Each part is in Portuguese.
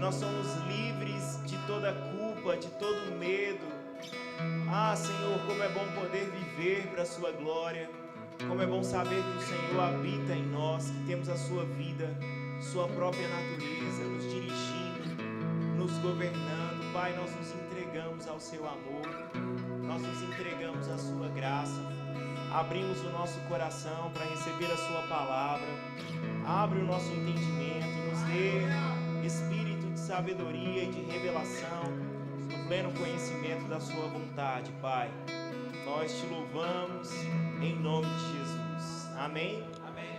nós somos livres de toda culpa, de todo medo. Ah, Senhor, como é bom poder viver para a sua glória. Como é bom saber que o Senhor habita em nós, que temos a sua vida, sua própria natureza, nos dirigindo, nos governando. Pai, nós nos entregamos ao seu amor, nós nos entregamos à sua graça. Abrimos o nosso coração para receber a sua palavra. Abre o nosso entendimento, nos dê espírito de sabedoria e de revelação, no pleno conhecimento da sua vontade, Pai. Nós te louvamos em nome de Jesus. Amém? Amém.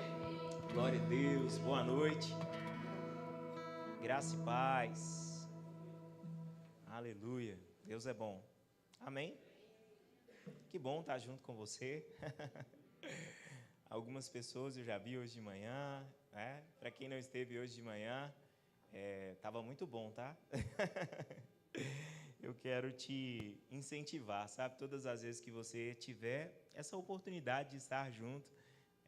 Glória a Deus. Boa noite. Graça e paz. Aleluia. Deus é bom. Amém? Que bom estar junto com você. Algumas pessoas eu já vi hoje de manhã, né? Para quem não esteve hoje de manhã, estava muito bom, tá? Eu quero te incentivar, sabe? Todas as vezes que você tiver essa oportunidade de estar junto,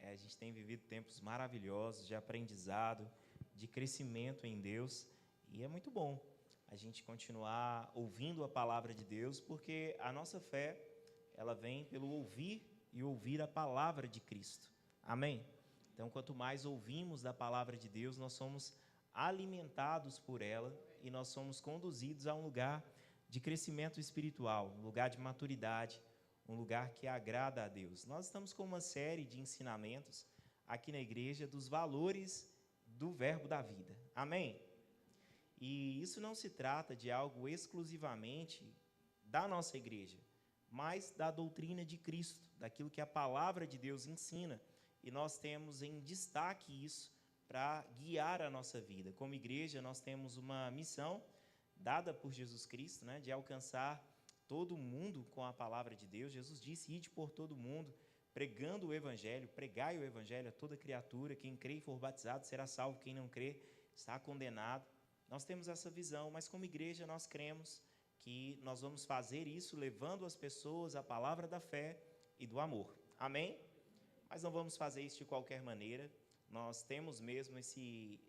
a gente tem vivido tempos maravilhosos de aprendizado, de crescimento em Deus, e é muito bom a gente continuar ouvindo a palavra de Deus, porque a nossa fé, ela vem pelo ouvir e ouvir a palavra de Cristo. Amém? Então, quanto mais ouvimos da palavra de Deus, nós somos alimentados por ela e nós somos conduzidos a um lugar de crescimento espiritual, um lugar de maturidade, um lugar que agrada a Deus. Nós estamos com uma série de ensinamentos aqui na igreja dos valores do verbo da vida. Amém? E isso não se trata de algo exclusivamente da nossa igreja, mas da doutrina de Cristo, daquilo que a palavra de Deus ensina. E nós temos em destaque isso para guiar a nossa vida. Como igreja, nós temos uma missão dada por Jesus Cristo, né, de alcançar todo mundo com a palavra de Deus. Jesus disse: ide por todo mundo, pregando o evangelho, pregai o evangelho a toda criatura. Quem crê e for batizado será salvo, quem não crê está condenado. Nós temos essa visão, mas como igreja nós cremos que nós vamos fazer isso levando as pessoas à palavra da fé e do amor. Amém? Mas não vamos fazer isso de qualquer maneira. Nós temos mesmo esse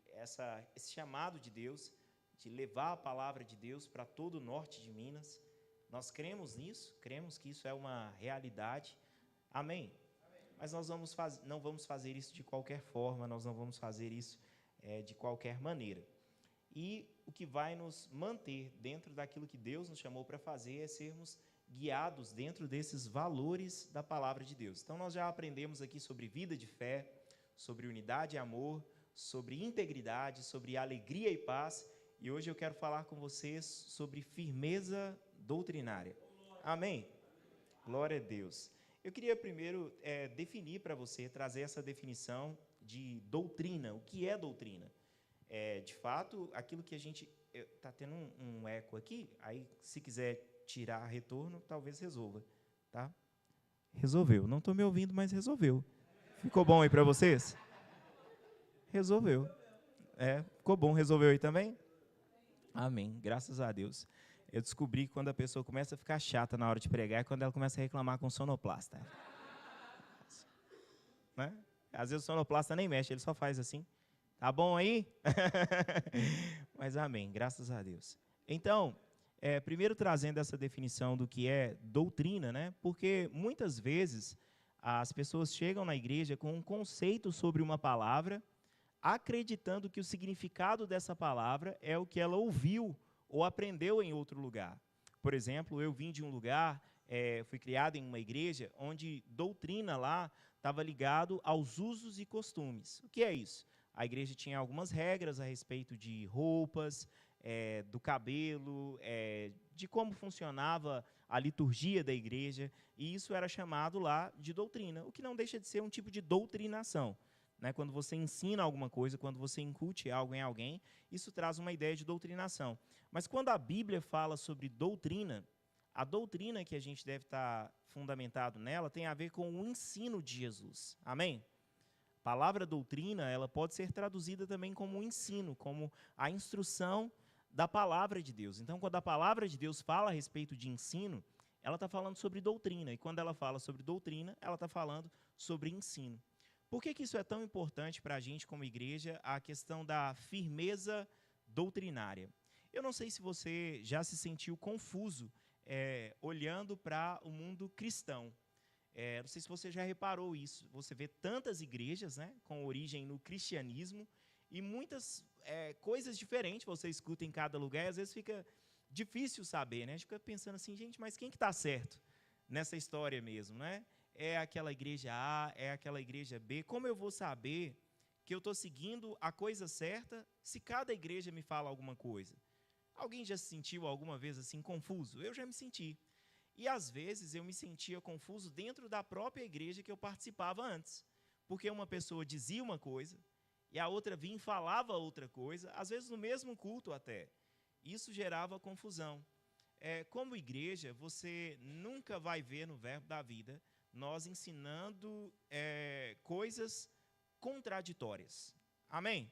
chamado de Deus, de levar a palavra de Deus para todo o norte de Minas. Nós cremos nisso, cremos que isso é uma realidade. Amém? Mas nós não vamos fazer isso de qualquer forma, nós não vamos fazer isso de qualquer maneira. E o que vai nos manter dentro daquilo que Deus nos chamou para fazer é sermos guiados dentro desses valores da palavra de Deus. Então, nós já aprendemos aqui sobre vida de fé, sobre unidade e amor, sobre integridade, sobre alegria e paz. E hoje eu quero falar com vocês sobre firmeza doutrinária. Amém? Glória a Deus. Eu queria primeiro definir para você, trazer essa definição de doutrina. O que é doutrina? De fato, aquilo que a gente... Está tendo um eco aqui, aí se quiser tirar retorno, talvez resolva, tá? Resolveu. Não estou me ouvindo, mas resolveu. Ficou bom aí para vocês? Resolveu. Ficou bom. Resolveu aí também? Amém. Graças a Deus. Eu descobri que quando a pessoa começa a ficar chata na hora de pregar é quando ela começa a reclamar com o sonoplasta. Né? Às vezes o sonoplasta nem mexe, ele só faz assim. Tá bom aí? Mas amém. Graças a Deus. Então, primeiro trazendo essa definição do que é doutrina, né? Porque muitas vezes as pessoas chegam na igreja com um conceito sobre uma palavra, acreditando que o significado dessa palavra é o que ela ouviu ou aprendeu em outro lugar. Por exemplo, eu vim de um lugar, fui criado em uma igreja, onde doutrina lá estava ligado aos usos e costumes. O que é isso? A igreja tinha algumas regras a respeito de roupas, do cabelo, de como funcionava a liturgia da igreja, e isso era chamado lá de doutrina, o que não deixa de ser um tipo de doutrinação. Né? Quando você ensina alguma coisa, quando você incute algo em alguém, isso traz uma ideia de doutrinação. Mas quando a Bíblia fala sobre doutrina, a doutrina que a gente deve estar fundamentado nela tem a ver com o ensino de Jesus. Amém? A palavra doutrina, ela pode ser traduzida também como um ensino, como a instrução da palavra de Deus. Então, quando a palavra de Deus fala a respeito de ensino, ela está falando sobre doutrina. E quando ela fala sobre doutrina, ela está falando sobre ensino. Por que isso é tão importante para a gente como igreja, a questão da firmeza doutrinária. Eu não sei se você já se sentiu confuso olhando para o mundo cristão. Não sei se você já reparou isso. Você vê tantas igrejas, né, com origem no cristianismo e muitas coisas diferentes você escuta em cada lugar e às vezes fica difícil saber, né? A gente fica pensando assim, gente, mas quem que está certo nessa história mesmo, né? É aquela igreja A, é aquela igreja B. Como eu vou saber que eu estou seguindo a coisa certa se cada igreja me fala alguma coisa? Alguém já se sentiu alguma vez assim confuso? Eu já me senti. E às vezes eu me sentia confuso dentro da própria igreja que eu participava antes. Porque uma pessoa dizia uma coisa e a outra vinha e falava outra coisa, às vezes no mesmo culto até. Isso gerava confusão. Como igreja, você nunca vai ver no Verbo da Vida nós ensinando coisas contraditórias. Amém?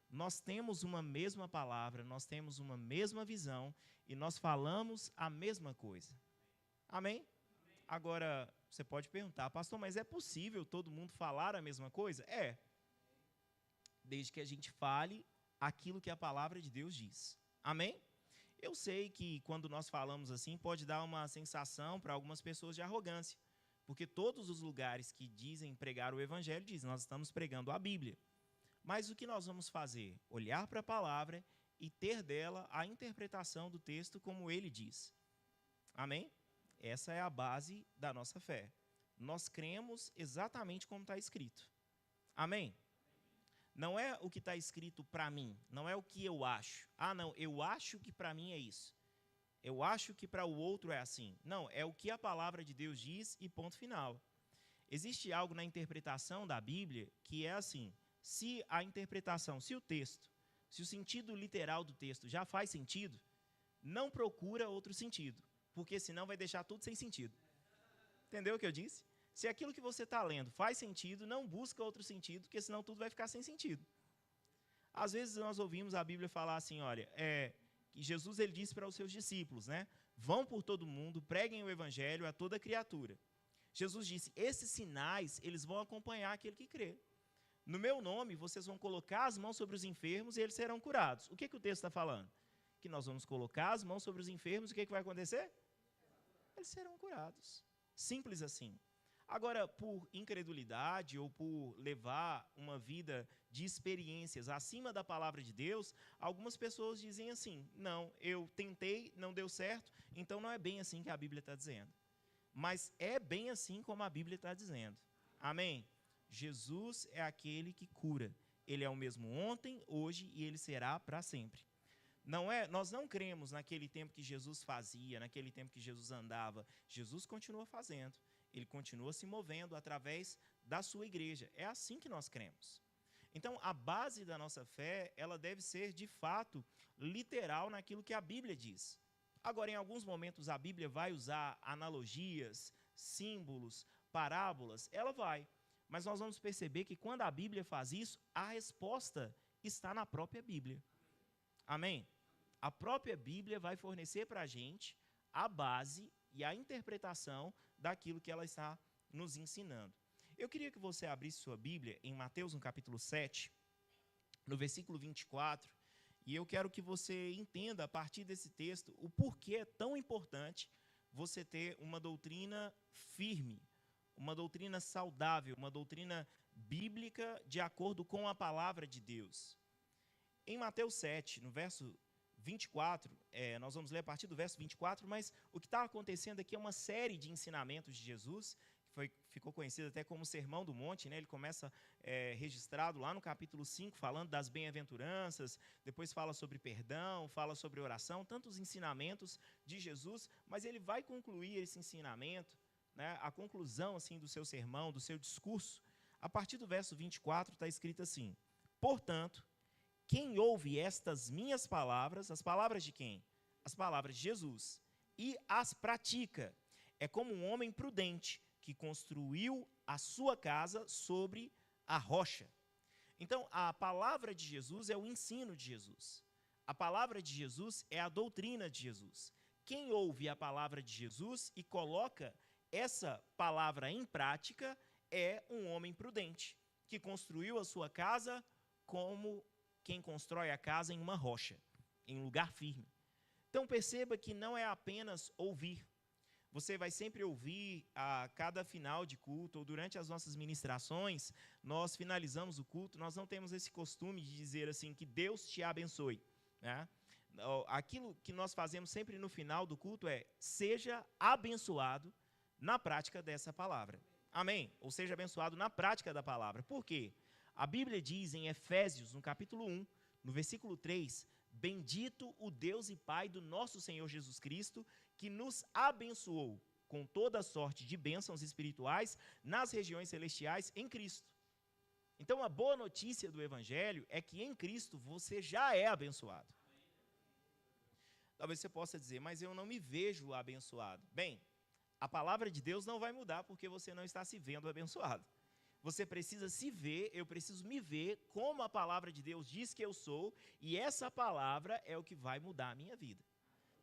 Nós temos uma mesma palavra, nós temos uma mesma visão e nós falamos a mesma coisa. Amém? Agora, você pode perguntar, pastor, mas é possível todo mundo falar a mesma coisa? É. Desde que a gente fale aquilo que a palavra de Deus diz. Amém? Eu sei que quando nós falamos assim, pode dar uma sensação para algumas pessoas de arrogância. Porque todos os lugares que dizem pregar o evangelho, dizem, nós estamos pregando a Bíblia. Mas o que nós vamos fazer? Olhar para a palavra e ter dela a interpretação do texto como ele diz. Amém? Essa é a base da nossa fé. Nós cremos exatamente como está escrito. Amém? Não é o que está escrito para mim, não é o que eu acho. Ah, não, eu acho que para mim é isso. Eu acho que para o outro é assim. Não, é o que a palavra de Deus diz e ponto final. Existe algo na interpretação da Bíblia que é assim, se a interpretação, se o texto, se o sentido literal do texto já faz sentido, não procura outro sentido, porque senão vai deixar tudo sem sentido. Entendeu o que eu disse? Se aquilo que você está lendo faz sentido, não busca outro sentido, porque senão tudo vai ficar sem sentido. Às vezes nós ouvimos a Bíblia falar assim, olha, que Jesus ele disse para os seus discípulos, né? Vão por todo mundo, preguem o evangelho a toda criatura. Jesus disse, esses sinais, eles vão acompanhar aquele que crê. No meu nome, vocês vão colocar as mãos sobre os enfermos e eles serão curados. O que o texto está falando? Que nós vamos colocar as mãos sobre os enfermos e o que vai acontecer? Eles serão curados. Simples assim. Agora, por incredulidade ou por levar uma vida de experiências acima da palavra de Deus, algumas pessoas dizem assim, não, eu tentei, não deu certo, então não é bem assim que a Bíblia está dizendo. Mas é bem assim como a Bíblia está dizendo. Amém? Jesus é aquele que cura. Ele é o mesmo ontem, hoje e ele será para sempre. Nós não cremos naquele tempo que Jesus fazia, naquele tempo que Jesus andava. Jesus continua fazendo. Ele continua se movendo através da sua igreja. É assim que nós cremos. Então, a base da nossa fé, ela deve ser, de fato, literal naquilo que a Bíblia diz. Agora, em alguns momentos, a Bíblia vai usar analogias, símbolos, parábolas, ela vai. Mas nós vamos perceber que quando a Bíblia faz isso, a resposta está na própria Bíblia. Amém? A própria Bíblia vai fornecer para a gente a base e a interpretação daquilo que ela está nos ensinando. Eu queria que você abrisse sua Bíblia em Mateus, no capítulo 7, no versículo 24, e eu quero que você entenda, a partir desse texto, o porquê é tão importante você ter uma doutrina firme, uma doutrina saudável, uma doutrina bíblica de acordo com a palavra de Deus. Em Mateus 7, no verso 24, nós vamos ler a partir do verso 24, mas o que está acontecendo aqui é uma série de ensinamentos de Jesus, que ficou conhecido até como Sermão do Monte, né? Ele começa registrado lá no capítulo 5, falando das bem-aventuranças, depois fala sobre perdão, fala sobre oração, tantos ensinamentos de Jesus, mas ele vai concluir esse ensinamento, né? A conclusão assim, do seu sermão, do seu discurso, a partir do verso 24 está escrito assim, portanto, quem ouve estas minhas palavras, as palavras de quem? As palavras de Jesus, e as pratica, é como um homem prudente que construiu a sua casa sobre a rocha. Então, a palavra de Jesus é o ensino de Jesus. A palavra de Jesus é a doutrina de Jesus. Quem ouve a palavra de Jesus e coloca essa palavra em prática é um homem prudente, que construiu a sua casa como quem constrói a casa em uma rocha, em um lugar firme. Então perceba que não é apenas ouvir. Você vai sempre ouvir a cada final de culto, ou durante as nossas ministrações, nós finalizamos o culto, nós não temos esse costume de dizer assim, que Deus te abençoe, né? Aquilo que nós fazemos sempre no final do culto é, seja abençoado na prática dessa palavra. Amém? Ou seja abençoado na prática da palavra. Por quê? A Bíblia diz em Efésios, no capítulo 1, no versículo 3, bendito o Deus e Pai do nosso Senhor Jesus Cristo, que nos abençoou com toda sorte de bênçãos espirituais nas regiões celestiais em Cristo. Então, a boa notícia do Evangelho é que em Cristo você já é abençoado. Talvez você possa dizer, mas eu não me vejo abençoado. Bem, a palavra de Deus não vai mudar porque você não está se vendo abençoado. Você precisa se ver, eu preciso me ver como a palavra de Deus diz que eu sou, e essa palavra é o que vai mudar a minha vida.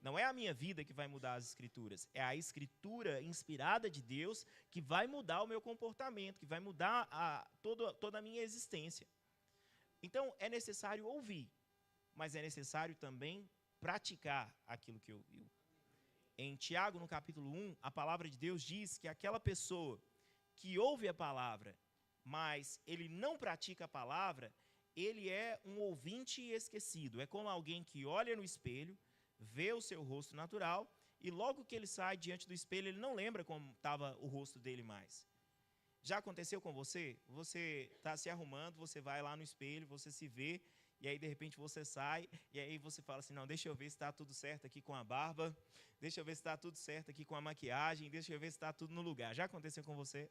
Não é a minha vida que vai mudar as Escrituras, é a Escritura inspirada de Deus que vai mudar o meu comportamento, que vai mudar toda a minha existência. Então, é necessário ouvir, mas é necessário também praticar aquilo que ouviu. Em Tiago, no capítulo 1, a palavra de Deus diz que aquela pessoa que ouve a palavra, mas ele não pratica a palavra, ele é um ouvinte esquecido. É como alguém que olha no espelho, vê o seu rosto natural, e logo que ele sai diante do espelho, ele não lembra como estava o rosto dele mais. Já aconteceu com você? Você está se arrumando, você vai lá no espelho, você se vê, e aí de repente você sai, e aí você fala assim, não, deixa eu ver se está tudo certo aqui com a barba, deixa eu ver se está tudo certo aqui com a maquiagem, deixa eu ver se está tudo no lugar. Já aconteceu com você?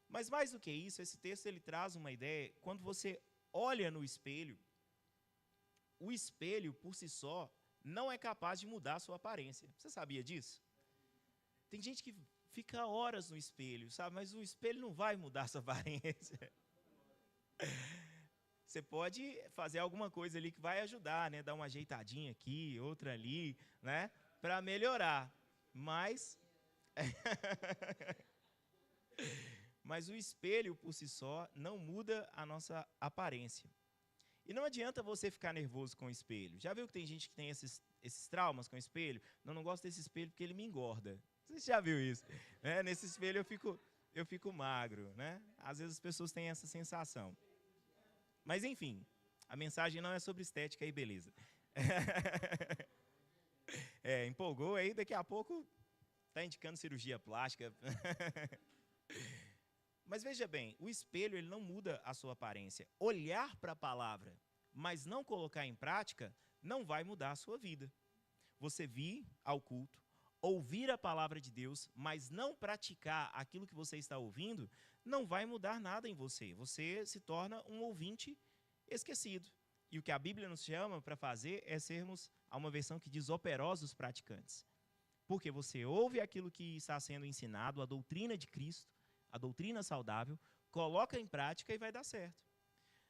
Mas mais do que isso, esse texto ele traz uma ideia, quando você olha no espelho, o espelho, por si só, não é capaz de mudar a sua aparência. Você sabia disso? Tem gente que fica horas no espelho, sabe? Mas o espelho não vai mudar a sua aparência. Você pode fazer alguma coisa ali que vai ajudar, né? Dar uma ajeitadinha aqui, outra ali, né? Para melhorar. Mas o espelho, por si só, não muda a nossa aparência. E não adianta você ficar nervoso com o espelho. Já viu que tem gente que tem esses traumas com o espelho? Não gosto desse espelho porque ele me engorda. Você já viu isso? Nesse espelho eu fico magro, né? Às vezes as pessoas têm essa sensação. Mas, enfim, a mensagem não é sobre estética e beleza. Empolgou aí, daqui a pouco está indicando cirurgia plástica. Mas veja bem, o espelho ele não muda a sua aparência. Olhar para a palavra, mas não colocar em prática, não vai mudar a sua vida. Você vir ao culto, ouvir a palavra de Deus, mas não praticar aquilo que você está ouvindo, não vai mudar nada em você. Você se torna um ouvinte esquecido. E o que a Bíblia nos chama para fazer é sermos, há uma versão que diz, operosos praticantes. Porque você ouve aquilo que está sendo ensinado, a doutrina de Cristo, a doutrina saudável, coloca em prática e vai dar certo.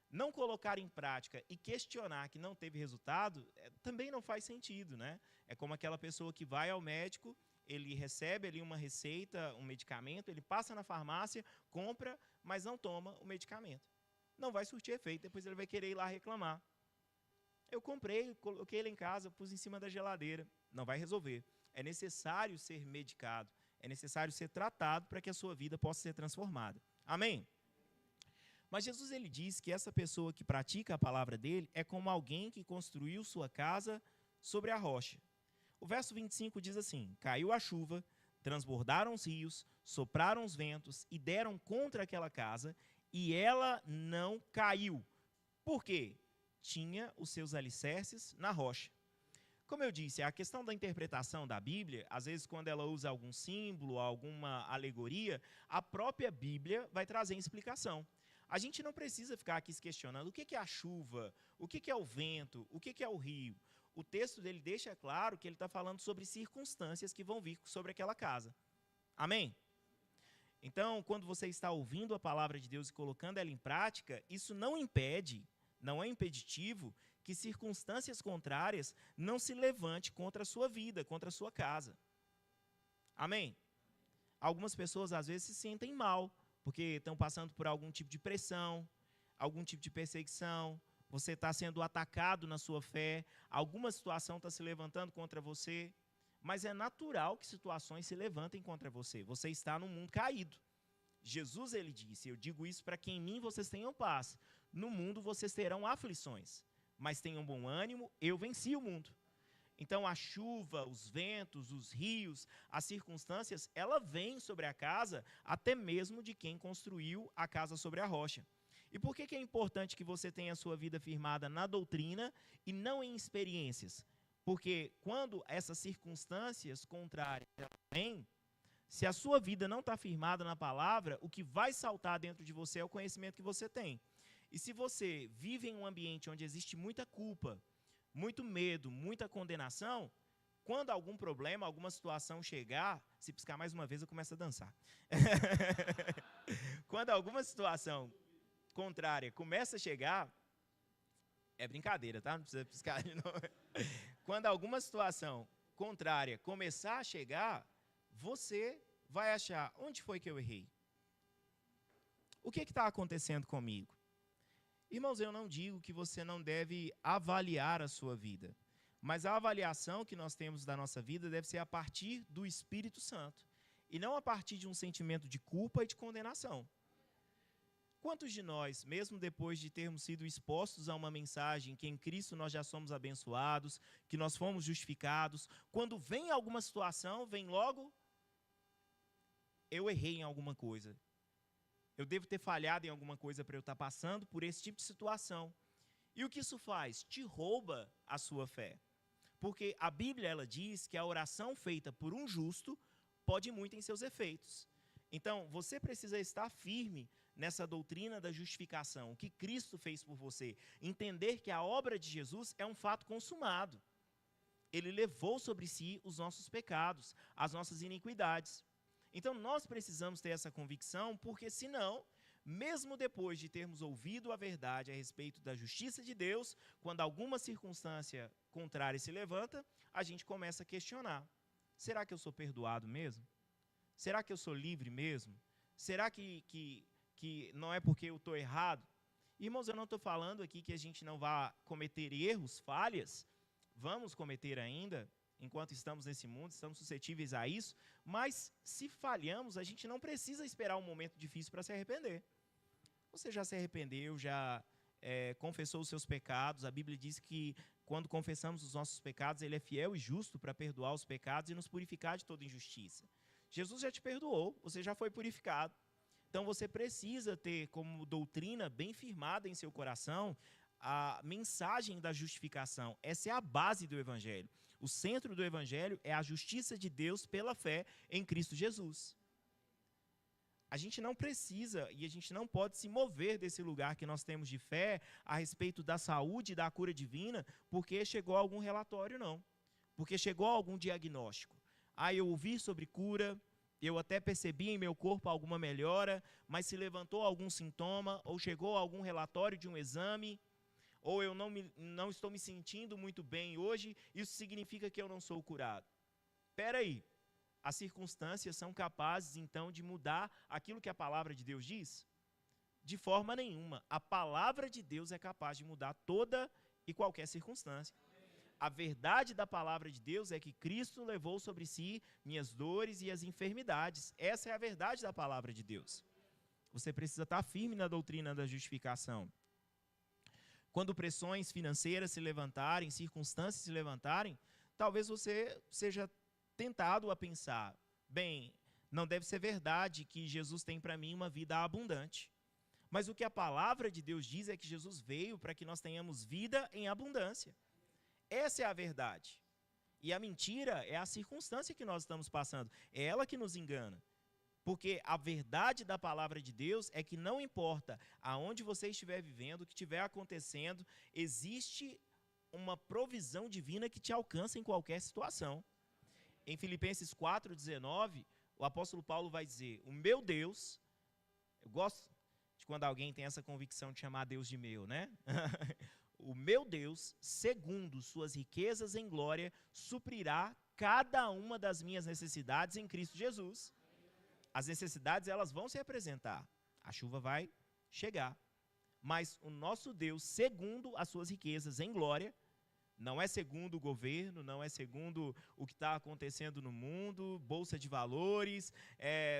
Não colocar em prática e questionar que não teve resultado, também não faz sentido, né? É como aquela pessoa que vai ao médico, ele recebe ali uma receita, um medicamento, ele passa na farmácia, compra, mas não toma o medicamento. Não vai surtir efeito, depois ele vai querer ir lá reclamar. Eu comprei, coloquei ele em casa, pus em cima da geladeira. Não vai resolver. É necessário ser medicado. É necessário ser tratado para que a sua vida possa ser transformada. Amém? Mas Jesus ele diz que essa pessoa que pratica a palavra dele é como alguém que construiu sua casa sobre a rocha. O verso 25 diz assim, caiu a chuva, transbordaram os rios, sopraram os ventos e deram contra aquela casa e ela não caiu. Por quê? Tinha os seus alicerces na rocha. Como eu disse, a questão da interpretação da Bíblia, às vezes quando ela usa algum símbolo, alguma alegoria, a própria Bíblia vai trazer explicação. A gente não precisa ficar aqui se questionando o que é a chuva, o que é o vento, o que é o rio. O texto dele deixa claro que ele está falando sobre circunstâncias que vão vir sobre aquela casa. Amém? Então, quando você está ouvindo a palavra de Deus e colocando ela em prática, isso não impede, não é impeditivo, que circunstâncias contrárias não se levante contra a sua vida, contra a sua casa. Amém? Algumas pessoas, às vezes, se sentem mal, porque estão passando por algum tipo de pressão, algum tipo de perseguição, você está sendo atacado na sua fé, alguma situação está se levantando contra você, mas é natural que situações se levantem contra você. Você está num mundo caído. Jesus, ele disse, eu digo isso para que em mim vocês tenham paz. No mundo vocês terão aflições, mas tenham bom ânimo, eu venci o mundo. Então a chuva, os ventos, os rios, as circunstâncias, ela vem sobre a casa até mesmo de quem construiu a casa sobre a rocha. E por que é importante que você tenha a sua vida firmada na doutrina e não em experiências? Porque quando essas circunstâncias contrárias vêm, se a sua vida não está firmada na palavra, o que vai saltar dentro de você é o conhecimento que você tem. E se você vive em um ambiente onde existe muita culpa, muito medo, muita condenação, quando algum problema, alguma situação chegar, se piscar mais uma vez eu começo a dançar. Quando alguma situação contrária começa a chegar, é brincadeira, tá? Não precisa piscar de novo. Quando alguma situação contrária começar a chegar, você vai achar, onde foi que eu errei? O que está acontecendo comigo? Irmãos, eu não digo que você não deve avaliar a sua vida, mas a avaliação que nós temos da nossa vida deve ser a partir do Espírito Santo, e não a partir de um sentimento de culpa e de condenação. Quantos de nós, mesmo depois de termos sido expostos a uma mensagem que em Cristo nós já somos abençoados, que nós fomos justificados, quando vem alguma situação, vem logo, eu errei em alguma coisa. Eu devo ter falhado em alguma coisa para eu estar passando por esse tipo de situação. E o que isso faz? Te rouba a sua fé. Porque a Bíblia, ela diz que a oração feita por um justo pode muito em seus efeitos. Então, você precisa estar firme nessa doutrina da justificação, o que Cristo fez por você. Entender que a obra de Jesus é um fato consumado. Ele levou sobre si os nossos pecados, as nossas iniquidades. Então, nós precisamos ter essa convicção, porque senão, mesmo depois de termos ouvido a verdade a respeito da justiça de Deus, quando alguma circunstância contrária se levanta, a gente começa a questionar. Será que eu sou perdoado mesmo? Será que eu sou livre mesmo? Será que não é porque eu estou errado? Irmãos, eu não estou falando aqui que a gente não vá cometer erros, falhas. Vamos cometer ainda. Enquanto estamos nesse mundo, estamos suscetíveis a isso, mas se falhamos, a gente não precisa esperar um momento difícil para se arrepender. Você já se arrependeu, já confessou os seus pecados, a Bíblia diz que quando confessamos os nossos pecados, Ele é fiel e justo para perdoar os pecados e nos purificar de toda injustiça. Jesus já te perdoou, você já foi purificado. Então você precisa ter como doutrina bem firmada em seu coração a mensagem da justificação. Essa é a base do Evangelho. O centro do Evangelho é a justiça de Deus pela fé em Cristo Jesus. A gente não precisa e a gente não pode se mover desse lugar que nós temos de fé a respeito da saúde e da cura divina porque chegou algum relatório, não. Porque chegou algum diagnóstico. Eu ouvi sobre cura, eu até percebi em meu corpo alguma melhora, mas se levantou algum sintoma ou chegou algum relatório de um exame, ou eu não estou me sentindo muito bem hoje, isso significa que eu não sou curado. Espera aí, as circunstâncias são capazes, então, de mudar aquilo que a palavra de Deus diz? De forma nenhuma. A palavra de Deus é capaz de mudar toda e qualquer circunstância. A verdade da palavra de Deus é que Cristo levou sobre si minhas dores e as enfermidades. Essa é a verdade da palavra de Deus. Você precisa estar firme na doutrina da justificação. Quando pressões financeiras se levantarem, circunstâncias se levantarem, talvez você seja tentado a pensar, bem, não deve ser verdade que Jesus tem para mim uma vida abundante. Mas o que a palavra de Deus diz é que Jesus veio para que nós tenhamos vida em abundância. Essa é a verdade. E a mentira é a circunstância que nós estamos passando. É ela que nos engana. Porque a verdade da palavra de Deus é que não importa aonde você estiver vivendo, o que estiver acontecendo, existe uma provisão divina que te alcança em qualquer situação. Em Filipenses 4:19, o apóstolo Paulo vai dizer, o meu Deus, eu gosto de quando alguém tem essa convicção de chamar Deus de meu, né? O meu Deus, segundo suas riquezas em glória, suprirá cada uma das minhas necessidades em Cristo Jesus. As necessidades, elas vão se apresentar. A chuva vai chegar. Mas o nosso Deus, segundo as suas riquezas em glória, não é segundo o governo, não é segundo o que está acontecendo no mundo, bolsa de valores,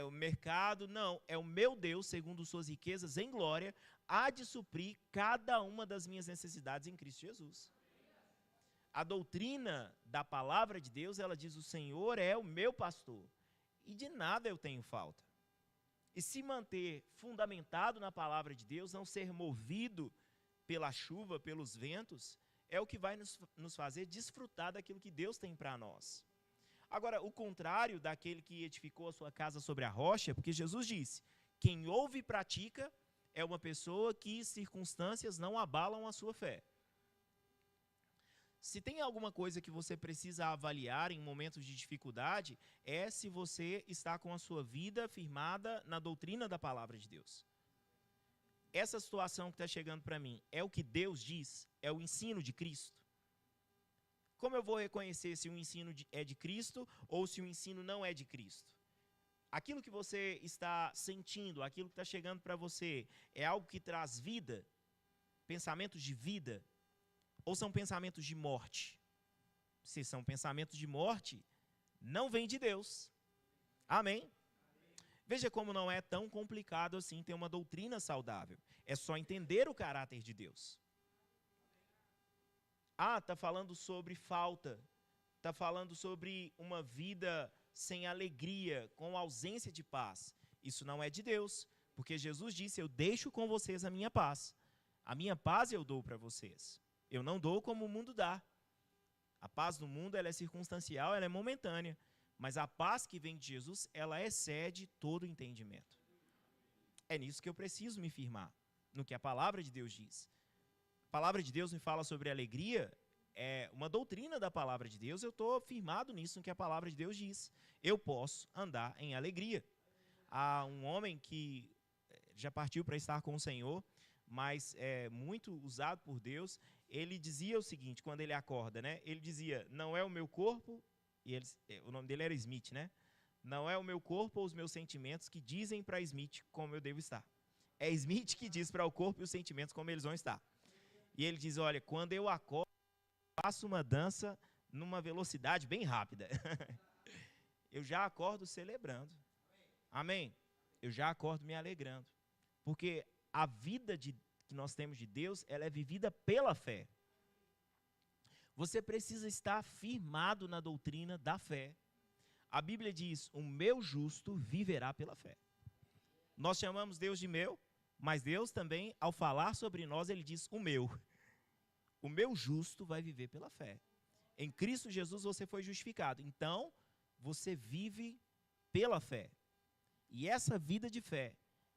o mercado, não. É o meu Deus, segundo suas riquezas em glória, há de suprir cada uma das minhas necessidades em Cristo Jesus. A doutrina da palavra de Deus, ela diz, o Senhor é o meu pastor, e de nada eu tenho falta. E se manter fundamentado na palavra de Deus, não ser movido pela chuva, pelos ventos, é o que vai nos fazer desfrutar daquilo que Deus tem para nós. Agora, o contrário daquele que edificou a sua casa sobre a rocha, porque Jesus disse, quem ouve e pratica é uma pessoa que circunstâncias não abalam a sua fé. Se tem alguma coisa que você precisa avaliar em momentos de dificuldade, é se você está com a sua vida firmada na doutrina da palavra de Deus. Essa situação que está chegando para mim é o que Deus diz? É o ensino de Cristo? Como eu vou reconhecer se o ensino é de Cristo ou se o ensino não é de Cristo? Aquilo que você está sentindo, aquilo que está chegando para você, é algo que traz vida? Pensamentos de vida? Ou são pensamentos de morte? Se são pensamentos de morte, não vem de Deus. Amém? Veja como não é tão complicado assim ter uma doutrina saudável. É só entender o caráter de Deus. Está falando sobre falta. Está falando sobre uma vida sem alegria, com ausência de paz. Isso não é de Deus, porque Jesus disse, eu deixo com vocês a minha paz. A minha paz eu dou para vocês. Eu não dou como o mundo dá. A paz do mundo ela é circunstancial, ela é momentânea. Mas a paz que vem de Jesus, ela excede todo o entendimento. É nisso que eu preciso me firmar, no que a palavra de Deus diz. A palavra de Deus me fala sobre alegria, é uma doutrina da palavra de Deus, eu estou firmado nisso, no que a palavra de Deus diz. Eu posso andar em alegria. Há um homem que já partiu para estar com o Senhor, mas é muito usado por Deus. Ele dizia o seguinte, quando ele acorda, né? Ele dizia, não é o meu corpo, e o nome dele era Smith, né? Não é o meu corpo ou os meus sentimentos que dizem para Smith como eu devo estar. É Smith que diz para o corpo e os sentimentos como eles vão estar. E ele diz, olha, quando eu acordo, faço uma dança numa velocidade bem rápida. Eu já acordo celebrando. Amém? Eu já acordo me alegrando. Porque a vida que nós temos de Deus, ela é vivida pela fé. Você precisa estar firmado na doutrina da fé. A Bíblia diz, o meu justo viverá pela fé. Nós chamamos Deus de meu, mas Deus também, ao falar sobre nós, ele diz o meu. O meu justo vai viver pela fé. Em Cristo Jesus você foi justificado. Então, você vive pela fé. E essa vida de fé,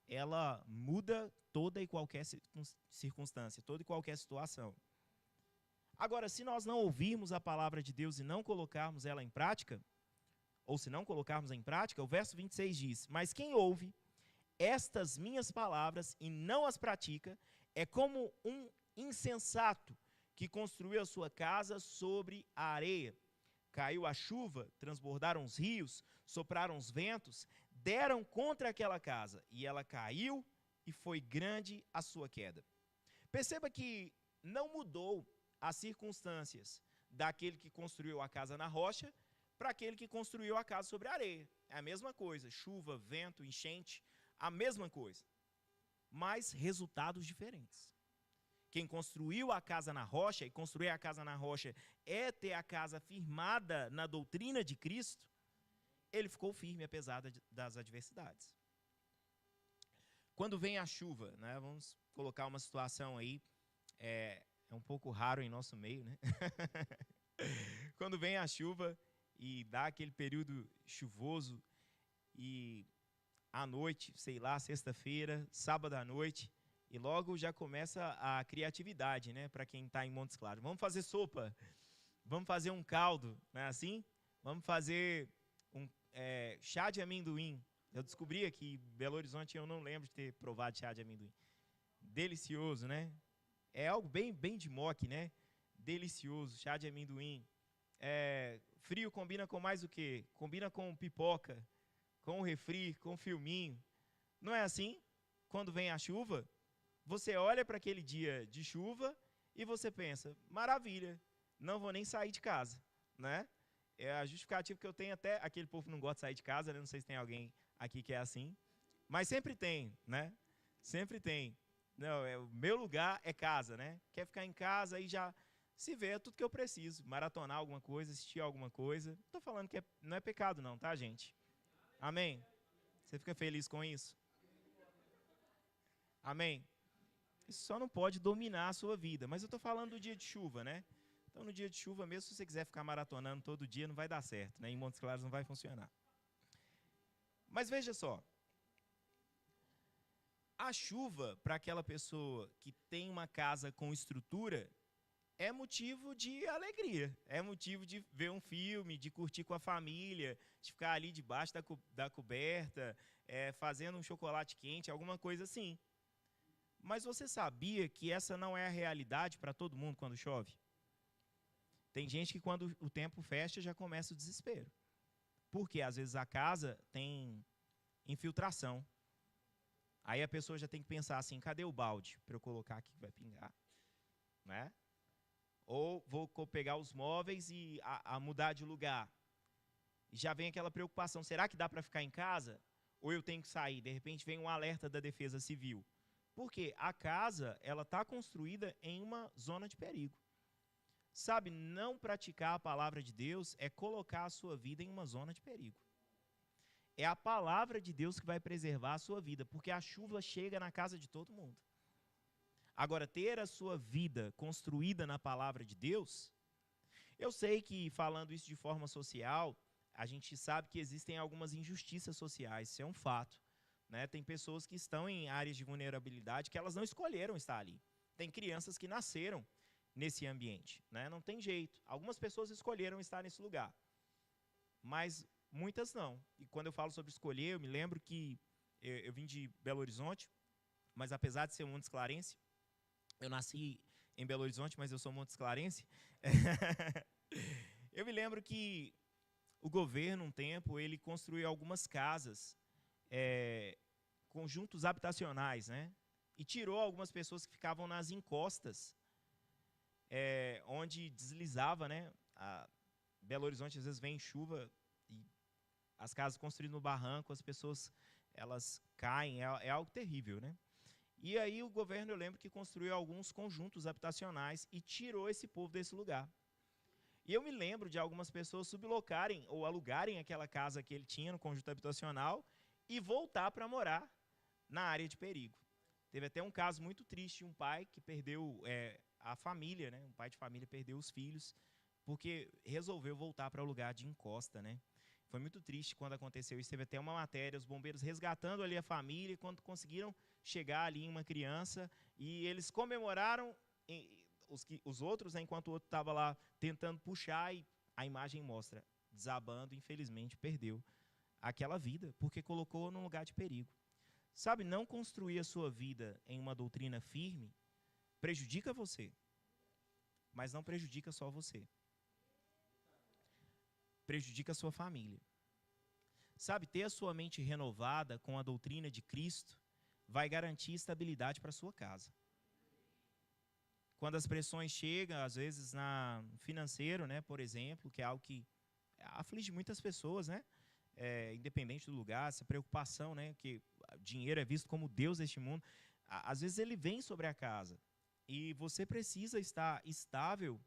ela muda toda e qualquer circunstância, toda e qualquer situação. Agora, se nós não ouvirmos a palavra de Deus e não colocarmos ela em prática, ou se não colocarmos em prática, o verso 26 diz, mas quem ouve estas minhas palavras e não as pratica, é como um insensato que construiu a sua casa sobre a areia. Caiu a chuva, transbordaram os rios, sopraram os ventos, deram contra aquela casa, e ela caiu e foi grande a sua queda. Perceba que não mudou as circunstâncias daquele que construiu a casa na rocha para aquele que construiu a casa sobre a areia. É a mesma coisa, chuva, vento, enchente, a mesma coisa, mas resultados diferentes. Quem construiu a casa na rocha, e construir a casa na rocha é ter a casa firmada na doutrina de Cristo, ele ficou firme apesar das adversidades. Quando vem a chuva, né, vamos colocar uma situação aí, é um pouco raro em nosso meio, né? Quando vem a chuva e dá aquele período chuvoso e à noite, sei lá, sexta-feira, sábado à noite, e logo já começa a criatividade, né, para quem está em Montes Claros. Vamos fazer sopa, vamos fazer um caldo, não é assim? Vamos fazer um chá de amendoim. Eu descobri aqui em Belo Horizonte, eu não lembro de ter provado chá de amendoim. Delicioso, né? É algo bem de moque, né? Delicioso, chá de amendoim. Frio combina com mais o quê? Combina com pipoca, com refri, com filminho. Não é assim? Quando vem a chuva, Você olha para aquele dia de chuva e você pensa, maravilha, não vou nem sair de casa, né? É a justificativa que eu tenho, até aquele povo que não gosta de sair de casa, né? Não sei se tem alguém aqui que é assim, mas sempre tem, né? Sempre tem. Não, o meu lugar é casa, né? Quer ficar em casa e já se vê tudo que eu preciso, maratonar alguma coisa, assistir alguma coisa. Não estou falando que não é pecado não, tá, gente? Amém? Você fica feliz com isso? Amém? Isso só não pode dominar a sua vida. Mas eu estou falando do dia de chuva, né? Então, no dia de chuva mesmo, se você quiser ficar maratonando todo dia, não vai dar certo, né? Em Montes Claros não vai funcionar. Mas veja só. A chuva, para aquela pessoa que tem uma casa com estrutura, é motivo de alegria. É motivo de ver um filme, de curtir com a família, de ficar ali debaixo da coberta, fazendo um chocolate quente, alguma coisa assim. Mas você sabia que essa não é a realidade para todo mundo quando chove? Tem gente que quando o tempo fecha já começa o desespero. Porque às vezes a casa tem infiltração. Aí a pessoa já tem que pensar assim, cadê o balde para eu colocar aqui que vai pingar? Né? Ou vou pegar os móveis e mudar de lugar. E já vem aquela preocupação, será que dá para ficar em casa? Ou eu tenho que sair? De repente vem um alerta da Defesa Civil. Porque a casa, ela está construída em uma zona de perigo. Sabe, não praticar a palavra de Deus é colocar a sua vida em uma zona de perigo. É a palavra de Deus que vai preservar a sua vida, porque a chuva chega na casa de todo mundo. Agora, ter a sua vida construída na palavra de Deus, eu sei que falando isso de forma social, a gente sabe que existem algumas injustiças sociais, isso é um fato. Né? Tem pessoas que estão em áreas de vulnerabilidade que elas não escolheram estar ali. Tem crianças que nasceram nesse ambiente, né? Não tem jeito. Algumas pessoas escolheram estar nesse lugar, mas muitas não. E quando eu falo sobre escolher, eu me lembro que eu vim de Belo Horizonte, mas apesar de ser Montes Clarense, eu nasci em Belo Horizonte, mas eu sou Montes Clarense. Eu me lembro que o governo, um tempo, ele construiu algumas casas, conjuntos habitacionais, né? E tirou algumas pessoas que ficavam nas encostas, onde deslizava, né? Belo Horizonte às vezes vem chuva e as casas construídas no barranco, as pessoas elas caem, é algo terrível, né? E aí o governo, eu lembro que construiu alguns conjuntos habitacionais e tirou esse povo desse lugar. E eu me lembro de algumas pessoas sublocarem ou alugarem aquela casa que ele tinha no conjunto habitacional e voltar para morar na área de perigo. Teve até um caso muito triste, um pai que perdeu a família, né? Um pai de família perdeu os filhos, porque resolveu voltar para o lugar de encosta, né? Foi muito triste quando aconteceu isso. Teve até uma matéria, os bombeiros resgatando ali a família, quando conseguiram chegar ali em uma criança, e eles comemoraram os outros, né, enquanto o outro estava lá tentando puxar, e a imagem mostra, desabando, infelizmente, perdeu aquela vida, porque colocou num lugar de perigo. Sabe, não construir a sua vida em uma doutrina firme prejudica você, mas não prejudica só você. Prejudica a sua família. Sabe, ter a sua mente renovada com a doutrina de Cristo vai garantir estabilidade para a sua casa. Quando as pressões chegam, às vezes no financeiro, né, por exemplo, que é algo que aflige muitas pessoas, né, independente do lugar, essa preocupação, né, que dinheiro é visto como Deus deste mundo, às vezes ele vem sobre a casa e você precisa estar estável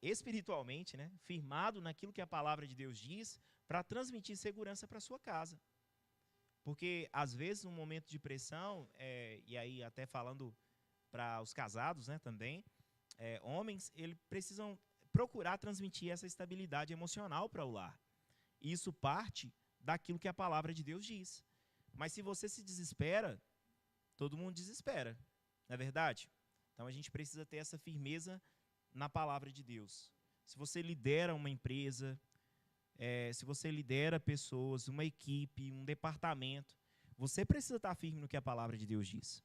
espiritualmente, né, firmado naquilo que a palavra de Deus diz, para transmitir segurança para a sua casa. Porque, às vezes, num momento de pressão, e aí até falando para os casados, né, também, homens, eles precisam procurar transmitir essa estabilidade emocional para o lar. E isso parte daquilo que a palavra de Deus diz. Mas se você se desespera, todo mundo desespera, não é verdade? Então a gente precisa ter essa firmeza na palavra de Deus. Se você lidera uma empresa, se você lidera pessoas, uma equipe, um departamento, você precisa estar firme no que a palavra de Deus diz.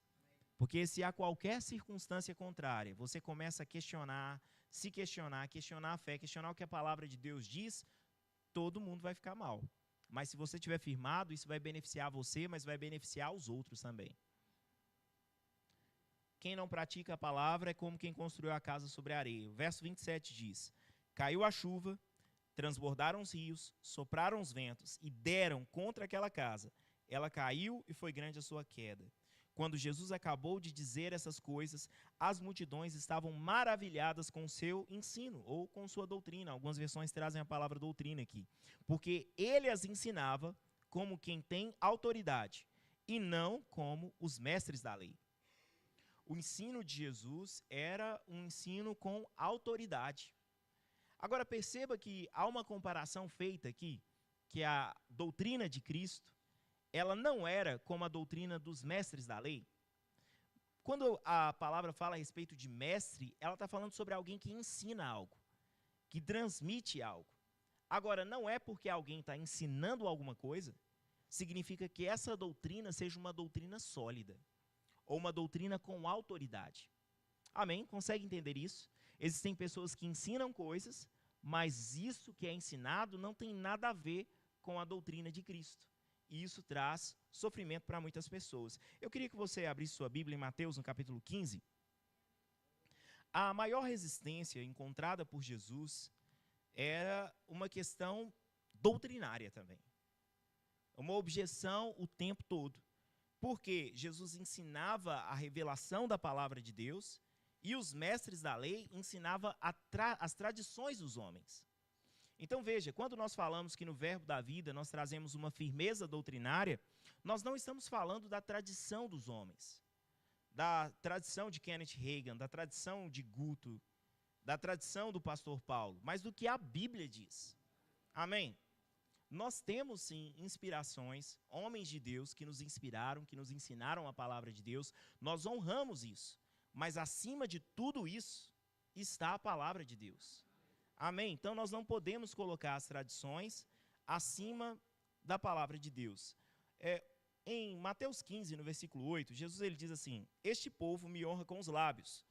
Porque se há qualquer circunstância contrária, você começa a questionar, se questionar, questionar a fé, questionar o que a palavra de Deus diz, todo mundo vai ficar mal. Mas se você estiver firmado, isso vai beneficiar você, mas vai beneficiar os outros também. quem não pratica a palavra é como quem construiu a casa sobre a areia. O verso 27 diz: caiu a chuva, transbordaram os rios, sopraram os ventos e deram contra aquela casa. Ela caiu e foi grande a sua queda. Quando Jesus acabou de dizer essas coisas, as multidões estavam maravilhadas com o seu ensino, ou com sua doutrina. Algumas versões trazem a palavra doutrina aqui. Porque ele as ensinava como quem tem autoridade, e não como os mestres da lei. O ensino de Jesus era um ensino com autoridade. Agora perceba que há uma comparação feita aqui, que a doutrina de Cristo, ela não era como a doutrina dos mestres da lei. Quando a palavra fala a respeito de mestre, ela está falando sobre alguém que ensina algo, que transmite algo. Agora, não é porque alguém está ensinando alguma coisa, significa que essa doutrina seja uma doutrina sólida, ou uma doutrina com autoridade. Amém? Consegue entender isso? Existem pessoas que ensinam coisas, mas isso que é ensinado não tem nada a ver com a doutrina de Cristo. E isso traz sofrimento para muitas pessoas. Eu queria que você abrisse sua Bíblia em Mateus, no capítulo 15. A maior resistência encontrada por Jesus era uma questão doutrinária também. Uma objeção o tempo todo. Porque Jesus ensinava a revelação da palavra de Deus e os mestres da lei ensinavam as tradições dos homens. Então veja, quando nós falamos que no verbo da vida nós trazemos uma firmeza doutrinária, nós não estamos falando da tradição dos homens, da tradição de Kenneth Hagin, da tradição de Guto, da tradição do pastor Paulo, mas do que a Bíblia diz. Amém? Nós temos sim inspirações, homens de Deus que nos inspiraram, que nos ensinaram a palavra de Deus, nós honramos isso, mas acima de tudo isso está a palavra de Deus. Amém? Então nós não podemos colocar as tradições acima da palavra de Deus. Em Mateus 15, no versículo 8, Jesus ele diz assim: este povo me honra com os lábios,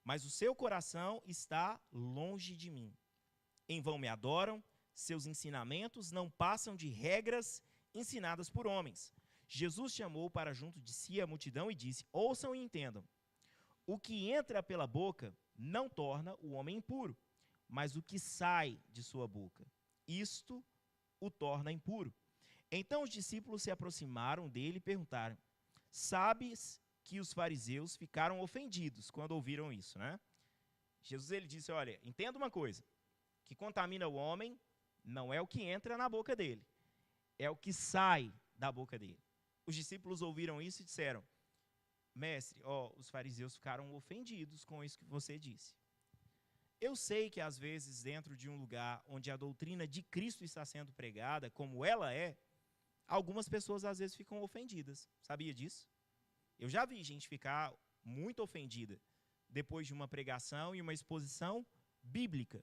mas o seu coração está longe de mim. Em vão me adoram, seus ensinamentos não passam de regras ensinadas por homens. Jesus chamou para junto de si a multidão e disse: ouçam e entendam. O que entra pela boca não torna o homem impuro, mas o que sai de sua boca, isto o torna impuro. Então os discípulos se aproximaram dele e perguntaram: sabes que os fariseus ficaram ofendidos quando ouviram isso, né? Jesus ele disse: olha, entenda uma coisa, que contamina o homem não é o que entra na boca dele, é o que sai da boca dele. Os discípulos ouviram isso e disseram: mestre, os fariseus ficaram ofendidos com isso que você disse. Eu sei que às vezes dentro de um lugar onde a doutrina de Cristo está sendo pregada, como ela é, algumas pessoas às vezes ficam ofendidas. Sabia disso? Eu já vi gente ficar muito ofendida depois de uma pregação e uma exposição bíblica.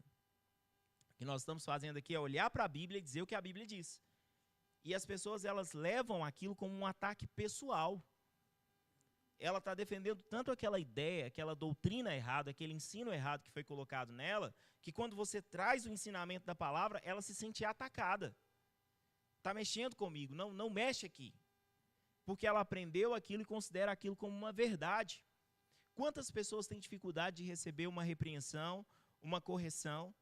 O que nós estamos fazendo aqui é olhar para a Bíblia e dizer o que a Bíblia diz. E as pessoas elas levam aquilo como um ataque pessoal. Ela está defendendo tanto aquela ideia, aquela doutrina errada, aquele ensino errado que foi colocado nela, que quando você traz o ensinamento da palavra, ela se sente atacada. Está mexendo comigo, não mexe aqui. Porque ela aprendeu aquilo e considera aquilo como uma verdade. Quantas pessoas têm dificuldade de receber uma repreensão, uma correção,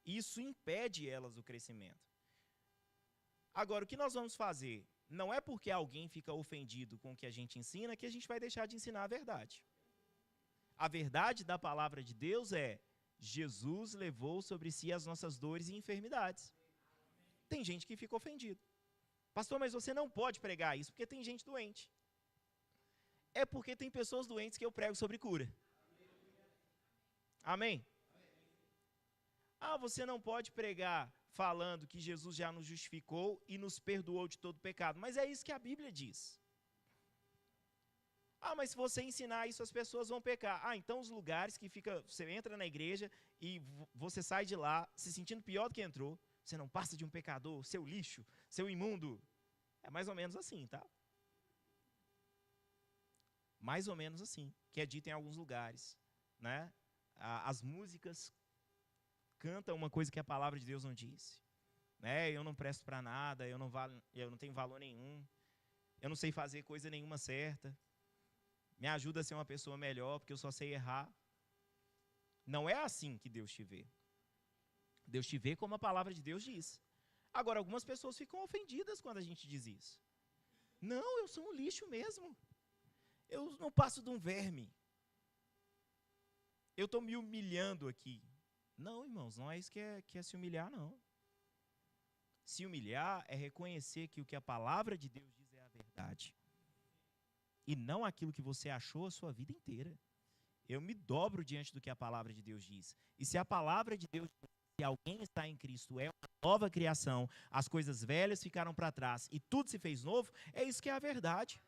e isso impede elas o crescimento. Agora, o que nós vamos fazer? Não é porque alguém fica ofendido com o que a gente ensina que a gente vai deixar de ensinar a verdade. A verdade da palavra de Deus é: Jesus levou sobre si as nossas dores e enfermidades. Tem gente que fica ofendido. Pastor, mas você não pode pregar isso porque tem gente doente. É porque tem pessoas doentes que eu prego sobre cura. Amém? Ah, você não pode pregar falando que Jesus já nos justificou e nos perdoou de todo pecado. Mas é isso que a Bíblia diz. Ah, mas se você ensinar isso, as pessoas vão pecar. Ah, então os lugares que você entra na igreja e você sai de lá se sentindo pior do que entrou, você não passa de um pecador, seu lixo, seu imundo. É mais ou menos assim, tá? Mais ou menos assim, que é dito em alguns lugares, né? As músicas cantam uma coisa que a palavra de Deus não disse, né? Eu não presto para nada, eu não tenho valor nenhum, eu não sei fazer coisa nenhuma certa. Me ajuda a ser uma pessoa melhor, porque eu só sei errar. Não é assim que Deus te vê. Deus te vê como a palavra de Deus diz. Agora, algumas pessoas ficam ofendidas quando a gente diz isso. Não, eu sou um lixo mesmo. Eu não passo de um verme. Eu estou me humilhando aqui. Não, irmãos, não é isso que é se humilhar, não. Se humilhar é reconhecer que o que a palavra de Deus diz é a verdade. E não aquilo que você achou a sua vida inteira. Eu me dobro diante do que a palavra de Deus diz. E se a palavra de Deus diz que alguém está em Cristo é uma nova criação, as coisas velhas ficaram para trás e tudo se fez novo, é isso que é a verdade.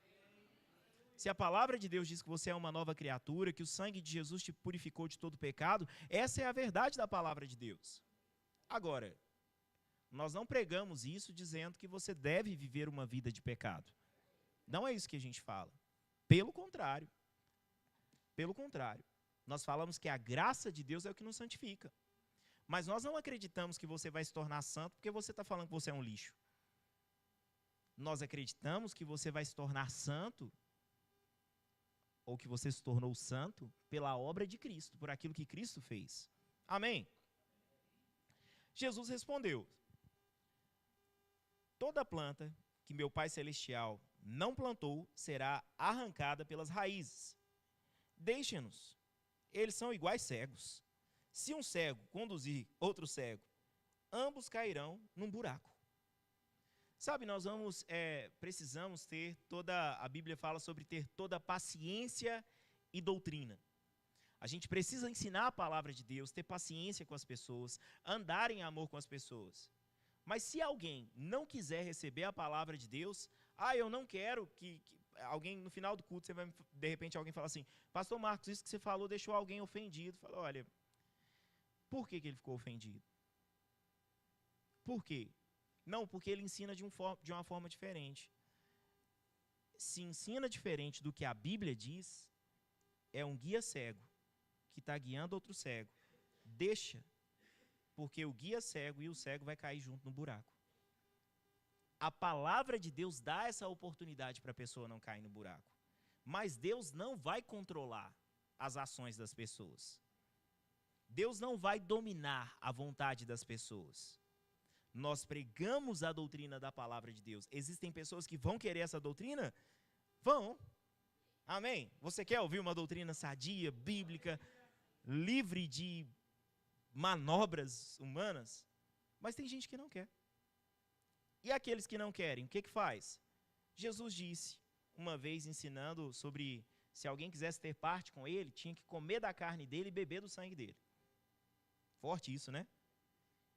Se a palavra de Deus diz que você é uma nova criatura, que o sangue de Jesus te purificou de todo pecado, essa é a verdade da palavra de Deus. Agora, nós não pregamos isso dizendo que você deve viver uma vida de pecado. Não é isso que a gente fala. Pelo contrário. Pelo contrário. Nós falamos que a graça de Deus é o que nos santifica. Mas nós não acreditamos que você vai se tornar santo porque você está falando que você é um lixo. Nós acreditamos que você vai se tornar santo, ou que você se tornou santo, pela obra de Cristo, por aquilo que Cristo fez. Amém? Jesus respondeu: toda planta que meu Pai Celestial não plantou será arrancada pelas raízes. Deixem-nos, eles são iguais cegos. Se um cego conduzir outro cego, ambos cairão num buraco. Sabe, nós precisamos ter a Bíblia fala sobre ter toda a paciência e doutrina. A gente precisa ensinar a palavra de Deus, ter paciência com as pessoas, andar em amor com as pessoas. Mas se alguém não quiser receber a palavra de Deus, eu não quero que alguém, no final do culto, de repente alguém fala assim: pastor Marcos, isso que você falou deixou alguém ofendido. Fala: olha, por que ele ficou ofendido? Por quê? Não, porque ele ensina de uma forma diferente. Se ensina diferente do que a Bíblia diz, é um guia cego que está guiando outro cego. Deixa, porque o guia cego e o cego vai cair junto no buraco. A palavra de Deus dá essa oportunidade para a pessoa não cair no buraco. Mas Deus não vai controlar as ações das pessoas. Deus não vai dominar a vontade das pessoas. Nós pregamos a doutrina da palavra de Deus. Existem pessoas que vão querer essa doutrina? Vão. Amém? Você quer ouvir uma doutrina sadia, bíblica, livre de manobras humanas? Mas tem gente que não quer. E aqueles que não querem, o que faz? Jesus disse, uma vez ensinando sobre se alguém quisesse ter parte com ele, tinha que comer da carne dele e beber do sangue dele. Forte isso, né?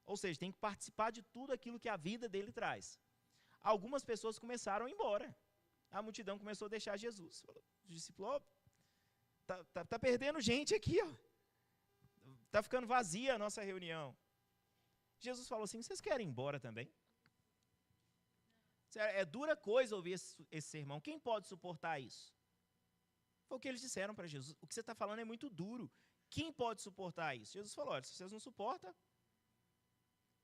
Ou seja, tem que participar de tudo aquilo que a vida dele traz. Algumas pessoas começaram a ir embora. A multidão começou a deixar Jesus. O discípulo, tá perdendo gente aqui, ó. Tá ficando vazia a nossa reunião. Jesus falou assim: vocês querem ir embora também? É dura coisa ouvir esse sermão. Quem pode suportar isso? Foi o que eles disseram para Jesus. O que você está falando é muito duro. Quem pode suportar isso? Jesus falou: olha, se vocês não suportam,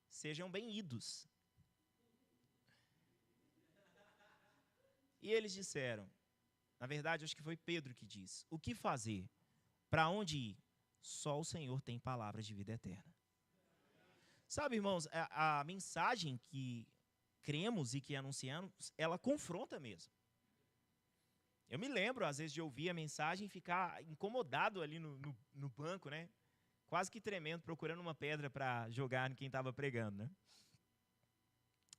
sejam bem-idos. E eles disseram, na verdade, acho que foi Pedro que disse: o que fazer? Para onde ir? Só o Senhor tem palavras de vida eterna. Sabe, irmãos, a mensagem que cremos e que anunciamos, ela confronta mesmo. Eu me lembro, às vezes, de ouvir a mensagem e ficar incomodado ali no banco, né? Quase que tremendo, procurando uma pedra para jogar em quem estava pregando, né?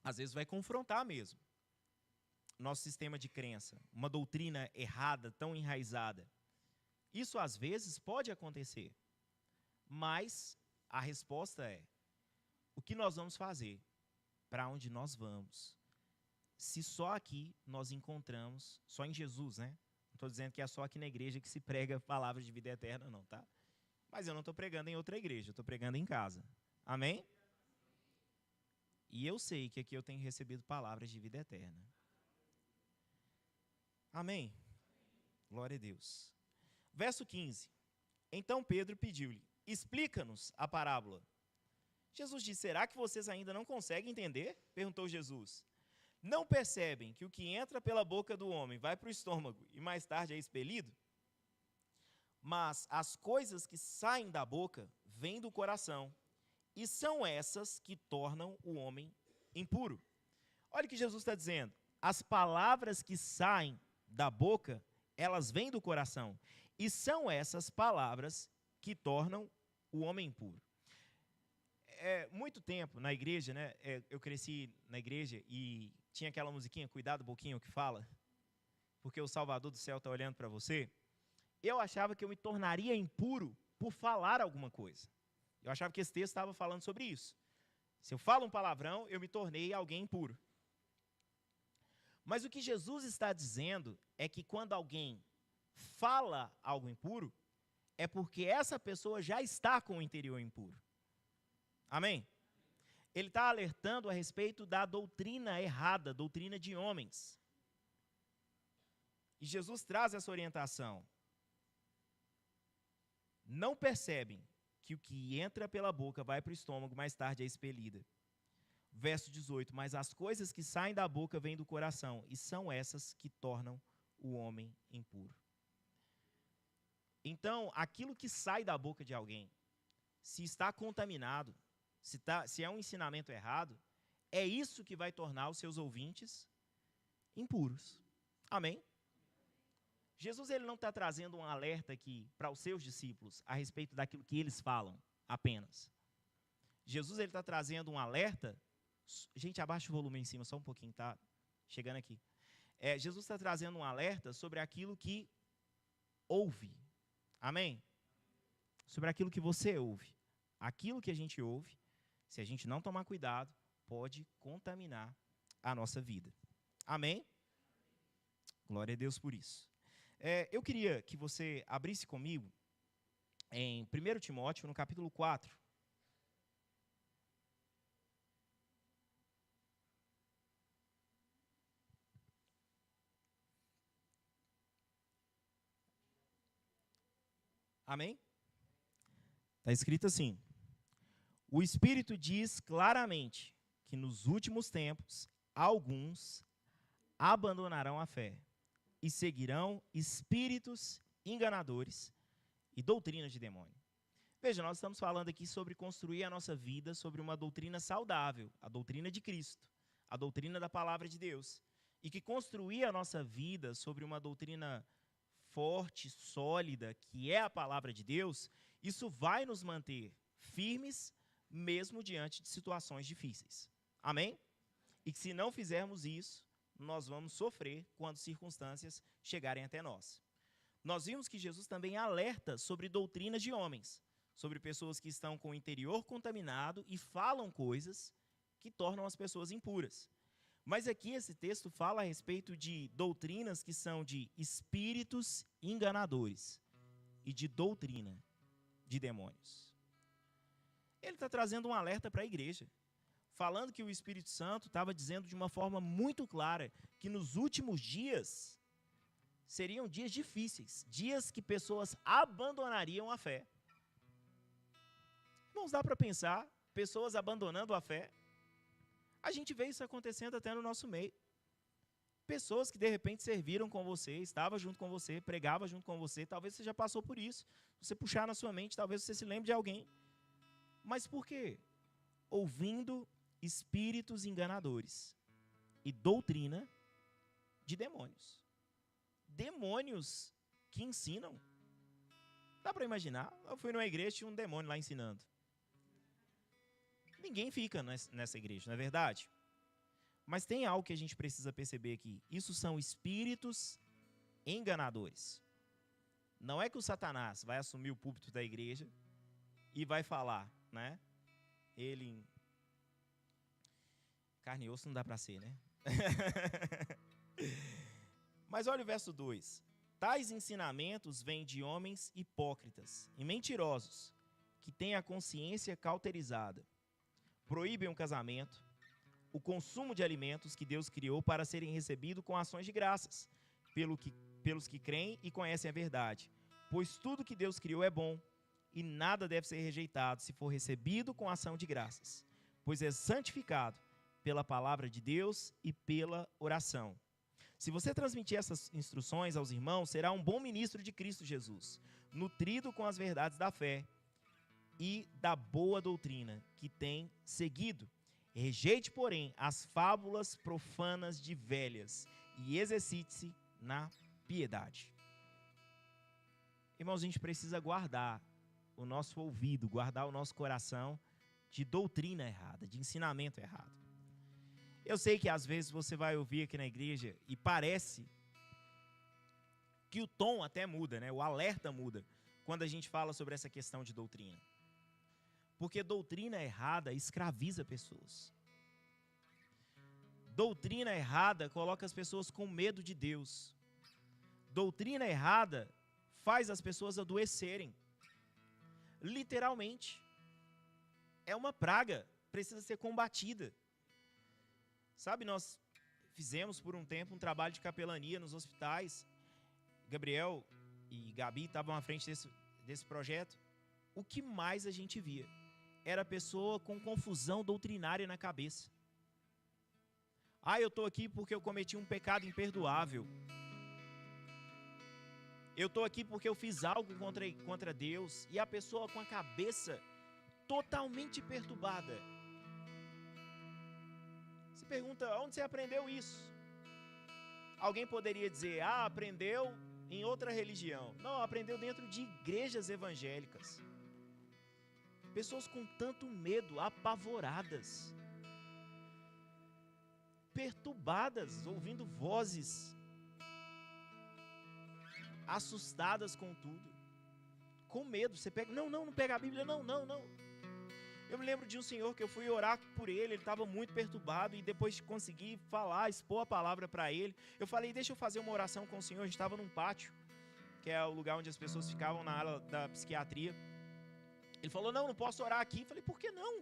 Às vezes vai confrontar mesmo nosso sistema de crença, uma doutrina errada, tão enraizada. Isso, às vezes, pode acontecer, mas a resposta é: o que nós vamos fazer? Para onde nós vamos? Se só aqui nós encontramos, só em Jesus, né? Não estou dizendo que é só aqui na igreja que se prega palavras de vida eterna, não, tá? Mas eu não estou pregando em outra igreja, eu estou pregando em casa. Amém? E eu sei que aqui eu tenho recebido palavras de vida eterna. Amém? Glória a Deus. Verso 15. Então Pedro pediu-lhe: explica-nos a parábola. Jesus disse: será que vocês ainda não conseguem entender? Perguntou Jesus. Não percebem que o que entra pela boca do homem vai para o estômago e mais tarde é expelido? Mas as coisas que saem da boca vêm do coração, e são essas que tornam o homem impuro. Olha o que Jesus está dizendo. As palavras que saem da boca, elas vêm do coração. E são essas palavras que tornam o homem impuro. Muito tempo na igreja, né? Eu cresci na igreja e tinha aquela musiquinha, Cuidado Boquinha, o que fala, porque o Salvador do céu está olhando para você. Eu achava que eu me tornaria impuro por falar alguma coisa. Eu achava que esse texto estava falando sobre isso. Se eu falo um palavrão, eu me tornei alguém impuro. Mas o que Jesus está dizendo é que quando alguém fala algo impuro, é porque essa pessoa já está com o interior impuro. Amém? Ele está alertando a respeito da doutrina errada, doutrina de homens. E Jesus traz essa orientação. Não percebem que o que entra pela boca vai para o estômago, mais tarde é expelida. Verso 18, mas as coisas que saem da boca vêm do coração, e são essas que tornam o homem impuro. Então, aquilo que sai da boca de alguém, se está contaminado, se é um ensinamento errado, é isso que vai tornar os seus ouvintes impuros. Amém? Jesus ele não está trazendo um alerta aqui para os seus discípulos a respeito daquilo que eles falam apenas. Jesus ele está trazendo um alerta. Gente, abaixa o volume em cima só um pouquinho, tá? Chegando aqui. Jesus está trazendo um alerta sobre aquilo que ouve. Amém? Sobre aquilo que você ouve. Aquilo que a gente ouve, se a gente não tomar cuidado, pode contaminar a nossa vida. Amém? Glória a Deus por isso. Eu queria que você abrisse comigo em 1 Timóteo, no capítulo 4. Amém? Está escrito assim: o Espírito diz claramente que nos últimos tempos alguns abandonarão a fé e seguirão espíritos enganadores e doutrinas de demônio. Veja, nós estamos falando aqui sobre construir a nossa vida sobre uma doutrina saudável, a doutrina de Cristo, a doutrina da palavra de Deus. E que construir a nossa vida sobre uma doutrina forte, sólida, que é a palavra de Deus, isso vai nos manter firmes, mesmo diante de situações difíceis. Amém? E que se não fizermos isso, nós vamos sofrer quando circunstâncias chegarem até nós. Nós vimos que Jesus também alerta sobre doutrinas de homens, sobre pessoas que estão com o interior contaminado e falam coisas que tornam as pessoas impuras. Mas aqui esse texto fala a respeito de doutrinas que são de espíritos enganadores e de doutrina de demônios. Ele está trazendo um alerta para a igreja, falando que o Espírito Santo estava dizendo de uma forma muito clara que nos últimos dias seriam dias difíceis, dias que pessoas abandonariam a fé. Irmãos, dá para pensar, pessoas abandonando a fé? A gente vê isso acontecendo até no nosso meio. Pessoas que de repente serviram com você, estavam junto com você, pregavam junto com você, talvez você já passou por isso. Se você puxar na sua mente, talvez você se lembre de alguém. Mas por quê? Ouvindo espíritos enganadores e doutrina de demônios. Demônios que ensinam. Dá para imaginar? Eu fui numa igreja e tinha um demônio lá ensinando. Ninguém fica nessa igreja, não é verdade? Mas tem algo que a gente precisa perceber aqui. Isso são espíritos enganadores. Não é que o Satanás vai assumir o púlpito da igreja e vai falar, né? Ele... Carne e osso não dá para ser, né? Mas olha o verso 2. Tais ensinamentos vêm de homens hipócritas e mentirosos, que têm a consciência cauterizada. Proíbem o casamento, o consumo de alimentos que Deus criou para serem recebidos com ações de graças, pelos que creem e conhecem a verdade. Pois tudo que Deus criou é bom, e nada deve ser rejeitado se for recebido com ação de graças, pois é santificado pela palavra de Deus e pela oração. Se você transmitir essas instruções aos irmãos, será um bom ministro de Cristo Jesus, nutrido com as verdades da fé e da boa doutrina que tem seguido. Rejeite, porém, as fábulas profanas de velhas e exercite-se na piedade. Irmãos, a gente precisa guardar o nosso ouvido, guardar o nosso coração de doutrina errada, de ensinamento errado. Eu sei que às vezes você vai ouvir aqui na igreja e parece que o tom até muda, né? O alerta muda quando a gente fala sobre essa questão de doutrina. Porque doutrina errada escraviza pessoas. Doutrina errada coloca as pessoas com medo de Deus. Doutrina errada faz as pessoas adoecerem. Literalmente. É uma praga, precisa ser combatida. Sabe, nós fizemos por um tempo um trabalho de capelania nos hospitais. Gabriel e Gabi estavam à frente desse projeto. O que mais a gente via era a pessoa com confusão doutrinária na cabeça. Eu estou aqui porque eu cometi um pecado imperdoável. Eu estou aqui porque eu fiz algo contra Deus. E a pessoa com a cabeça totalmente perturbada. Você pergunta, onde você aprendeu isso? Alguém poderia dizer, aprendeu em outra religião. Não, aprendeu dentro de igrejas evangélicas. Pessoas com tanto medo, apavoradas, perturbadas, ouvindo vozes, assustadas com tudo, com medo. Você pega, não pega a Bíblia, não. Eu me lembro de um senhor que eu fui orar por ele estava muito perturbado, e depois de conseguir falar, expor a palavra para ele, eu falei, deixa eu fazer uma oração com o senhor. A gente estava num pátio, que é o lugar onde as pessoas ficavam na ala da psiquiatria. Ele falou, não posso orar aqui. Eu falei, por que não?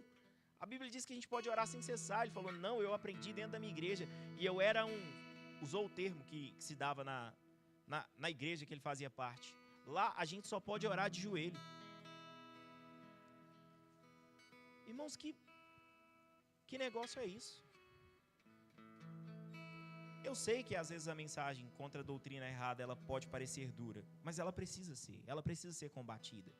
A Bíblia diz que a gente pode orar sem cessar. Ele falou, não, eu aprendi dentro da minha igreja. E eu era usou o termo que se dava na igreja que ele fazia parte. Lá a gente só pode orar de joelho. Irmãos, que negócio é isso? Eu sei que às vezes a mensagem contra a doutrina errada ela pode parecer dura, mas ela precisa ser combatida.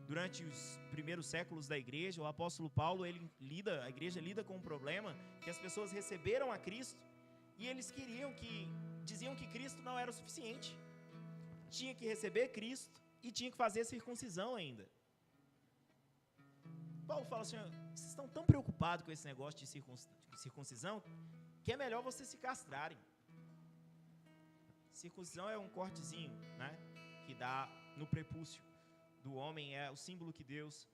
Durante os primeiros séculos da igreja, o apóstolo Paulo, a igreja lida com um problema que as pessoas receberam a Cristo e eles diziam que Cristo não era o suficiente. Tinha que receber Cristo e tinha que fazer circuncisão ainda. Paulo fala assim, vocês estão tão preocupados com esse negócio de circuncisão que é melhor vocês se castrarem. Circuncisão é um cortezinho, né, que dá no prepúcio do homem, é o símbolo que Deus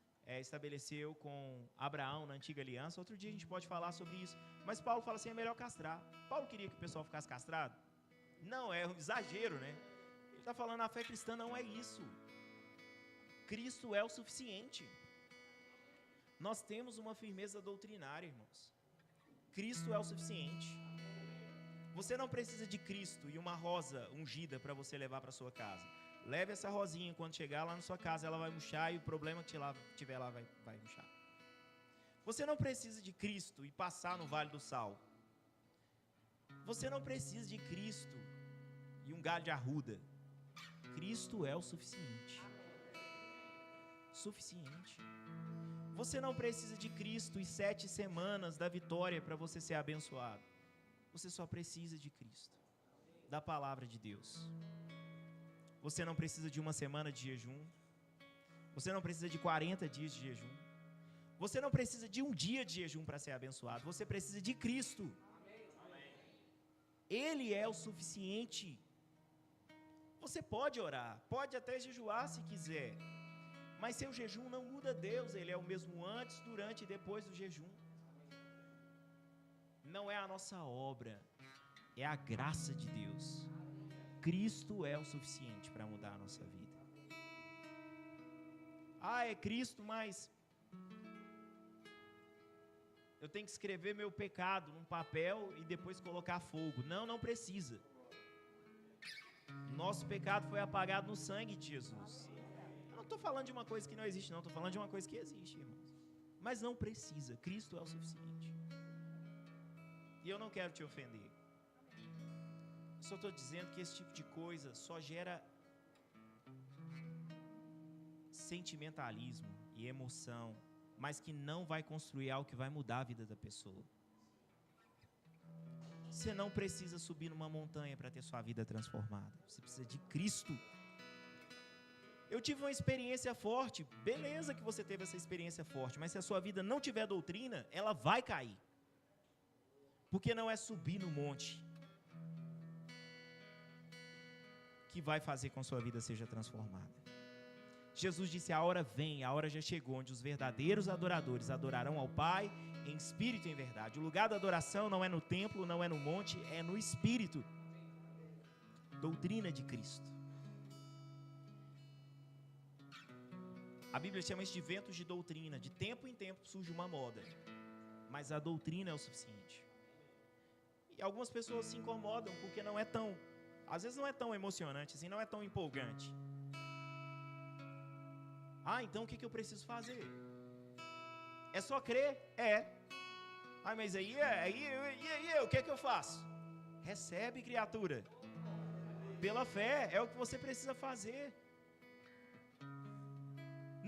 estabeleceu com Abraão na antiga aliança. Outro dia a gente pode falar sobre isso, mas Paulo fala assim, é melhor castrar. Paulo queria que o pessoal ficasse castrado? Não, é um exagero, né? Ele está falando, a fé cristã não é isso. Cristo é o suficiente. Nós temos uma firmeza doutrinária, irmãos. Cristo é o suficiente. Você não precisa de Cristo e uma rosa ungida para você levar para sua casa. Leve essa rosinha, quando chegar lá na sua casa, ela vai murchar e o problema que tiver lá vai murchar. Você não precisa de Cristo e passar no Vale do Sal. Você não precisa de Cristo e um galho de arruda. Cristo é o suficiente. Suficiente. Você não precisa de Cristo e 7 semanas da vitória para você ser abençoado. Você só precisa de Cristo, da palavra de Deus. Você não precisa de uma semana de jejum. Você não precisa de 40 dias de jejum. Você não precisa de um dia de jejum para ser abençoado. Você precisa de Cristo. Ele é o suficiente. Você pode orar, pode até jejuar se quiser, mas seu jejum não muda Deus. Ele é o mesmo antes, durante e depois do jejum. Não é a nossa obra, é a graça de Deus. Cristo é o suficiente para mudar a nossa vida. É Cristo, mas eu tenho que escrever meu pecado num papel e depois colocar fogo. Não precisa. Nosso pecado foi apagado no sangue de Jesus. Eu não estou falando de uma coisa que não existe, não. Estou falando de uma coisa que existe, irmãos. Mas não precisa. Cristo é o suficiente. E eu não quero te ofender. Só estou dizendo que esse tipo de coisa só gera sentimentalismo e emoção, mas que não vai construir algo que vai mudar a vida da pessoa. Você não precisa subir numa montanha para ter sua vida transformada. Você precisa de Cristo. Eu tive uma experiência forte. Beleza que você teve essa experiência forte, mas se a sua vida não tiver doutrina, ela vai cair. Porque não é subir no monte que vai fazer com que a sua vida seja transformada. Jesus disse: a hora vem, a hora já chegou, onde os verdadeiros adoradores adorarão ao Pai em espírito e em verdade. O lugar da adoração não é no templo, não é no monte, é no espírito. Doutrina de Cristo. A Bíblia chama isso de ventos de doutrina. De tempo em tempo surge uma moda, mas a doutrina é o suficiente. E algumas pessoas se incomodam porque não é tão, às vezes não é tão emocionante assim, não é tão empolgante. Ah, então o que eu preciso fazer? É só crer? É. Ah, mas aí o que eu faço? Recebe, criatura. Pela fé, é o que você precisa fazer.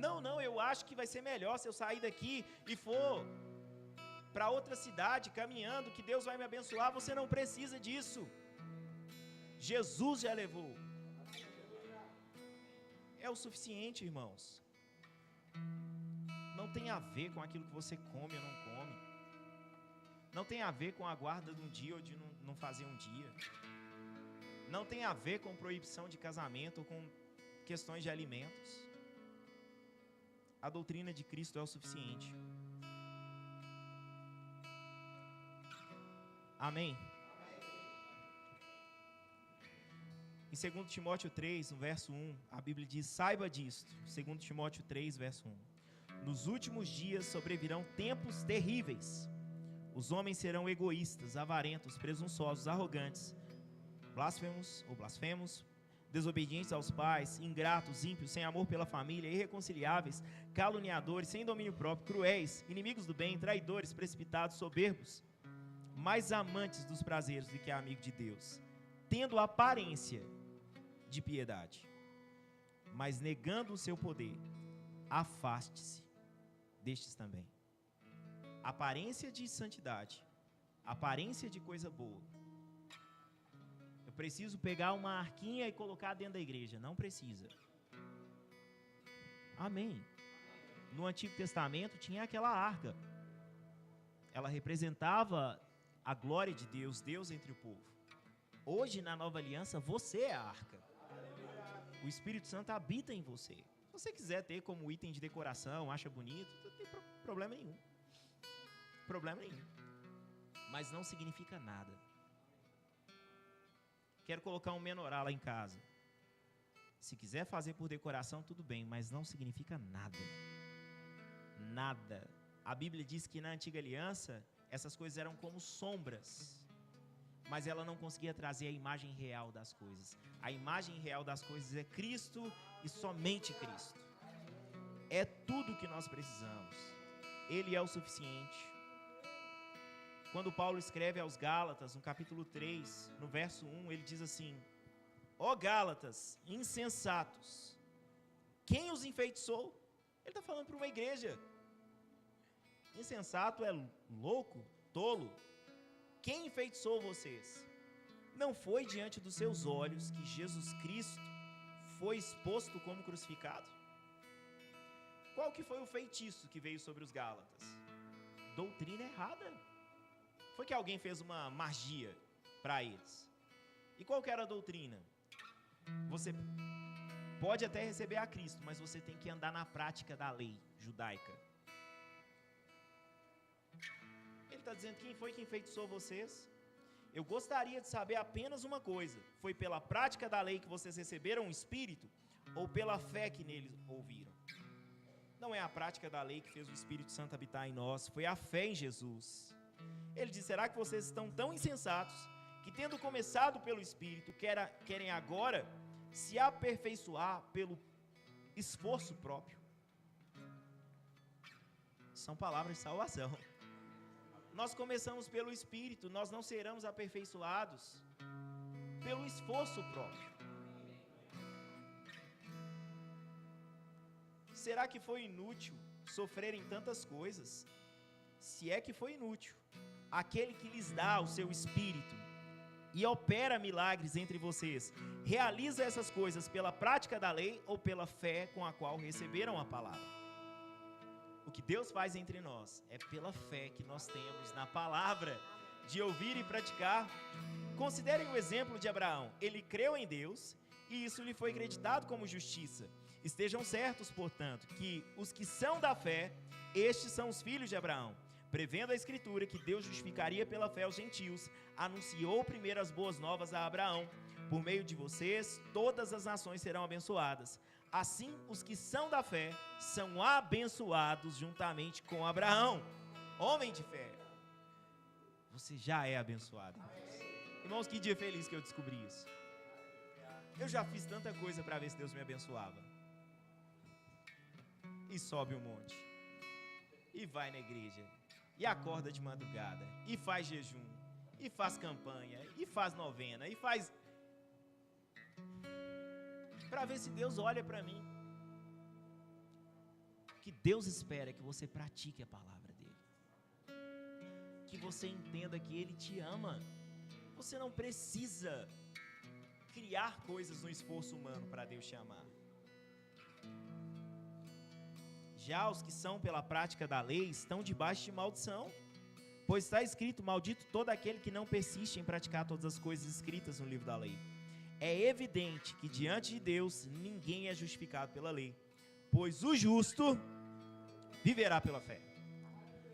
Não, eu acho que vai ser melhor se eu sair daqui e for para outra cidade, caminhando, que Deus vai me abençoar. Você não precisa disso. Jesus já levou. É o suficiente, irmãos. Não tem a ver com aquilo que você come ou não come. Não tem a ver com a guarda de um dia ou de não fazer um dia. Não tem a ver com proibição de casamento ou com questões de alimentos. A doutrina de Cristo é o suficiente. Amém? Em 2 Timóteo 3, no verso 1, a Bíblia diz: saiba disto. 2 Timóteo 3, verso 1. Nos últimos dias sobrevirão tempos terríveis. Os homens serão egoístas, avarentos, presunçosos, arrogantes, blasfemos, desobedientes aos pais, ingratos, ímpios, sem amor pela família, irreconciliáveis, caluniadores, sem domínio próprio, cruéis, inimigos do bem, traidores, precipitados, soberbos, mais amantes dos prazeres do que amigos de Deus, tendo aparência de piedade, mas negando o seu poder. Afaste-se destes também. Aparência de santidade, aparência de coisa boa. Eu preciso pegar uma arquinha e colocar dentro da igreja. Não precisa. Amém. No Antigo Testamento tinha aquela arca. Ela representava a glória de Deus, Deus entre o povo. Hoje, na Nova Aliança, você é a arca. O Espírito Santo habita em você. Se você quiser ter como item de decoração, acha bonito, não tem problema nenhum. Problema nenhum. Mas não significa nada. Quero colocar um menorá lá em casa. Se quiser fazer por decoração, tudo bem, mas não significa nada. Nada. A Bíblia diz que na Antiga Aliança, essas coisas eram como sombras, mas ela não conseguia trazer a imagem real das coisas. A imagem real das coisas é Cristo e somente Cristo. É tudo que nós precisamos. Ele é o suficiente. Quando Paulo escreve aos Gálatas, no capítulo 3, no verso 1, ele diz assim: ó Gálatas, insensatos, quem os enfeitiçou? Ele está falando para uma igreja. Insensato é louco, tolo. Quem enfeitiçou vocês? Não foi diante dos seus olhos que Jesus Cristo foi exposto como crucificado? Qual que foi o feitiço que veio sobre os Gálatas? Doutrina errada. Foi que alguém fez uma magia para eles. E qual que era a doutrina? Você pode até receber a Cristo, mas você tem que andar na prática da lei judaica. Ele está dizendo: quem foi que enfeitiçou vocês? Eu gostaria de saber apenas uma coisa: foi pela prática da lei que vocês receberam o Espírito, ou pela fé que neles ouviram? Não é a prática da lei que fez o Espírito Santo habitar em nós, foi a fé em Jesus. Ele diz: será que vocês estão tão insensatos que, tendo começado pelo Espírito, querem agora se aperfeiçoar pelo esforço próprio? São palavras de salvação. Nós começamos pelo Espírito, nós não seremos aperfeiçoados pelo esforço próprio. Será que foi inútil sofrerem tantas coisas? Se é que foi inútil, aquele que lhes dá o seu Espírito e opera milagres entre vocês, realiza essas coisas pela prática da lei ou pela fé com a qual receberam a palavra? O que Deus faz entre nós é pela fé que nós temos na palavra, de ouvir e praticar. Considerem o exemplo de Abraão. Ele creu em Deus e isso lhe foi acreditado como justiça. Estejam certos, portanto, que os que são da fé, estes são os filhos de Abraão. Prevendo a Escritura que Deus justificaria pela fé os gentios, anunciou primeiro as boas novas a Abraão. Por meio de vocês, todas as nações serão abençoadas. Assim, os que são da fé são abençoados juntamente com Abraão, homem de fé. Você já é abençoado, irmãos. Irmãos, que dia feliz que eu descobri isso. Eu já fiz tanta coisa para ver se Deus me abençoava. E sobe um monte, e vai na igreja, e acorda de madrugada, e faz jejum, e faz campanha, e faz novena, e faz... para ver se Deus olha para mim. Que Deus espera que você pratique a palavra dele, que você entenda que ele te ama. Você não precisa criar coisas no esforço humano para Deus te amar. Já os que são pela prática da lei estão debaixo de maldição, pois está escrito: maldito todo aquele que não persiste em praticar todas as coisas escritas no livro da lei. É evidente que diante de Deus ninguém é justificado pela lei, pois o justo viverá pela fé.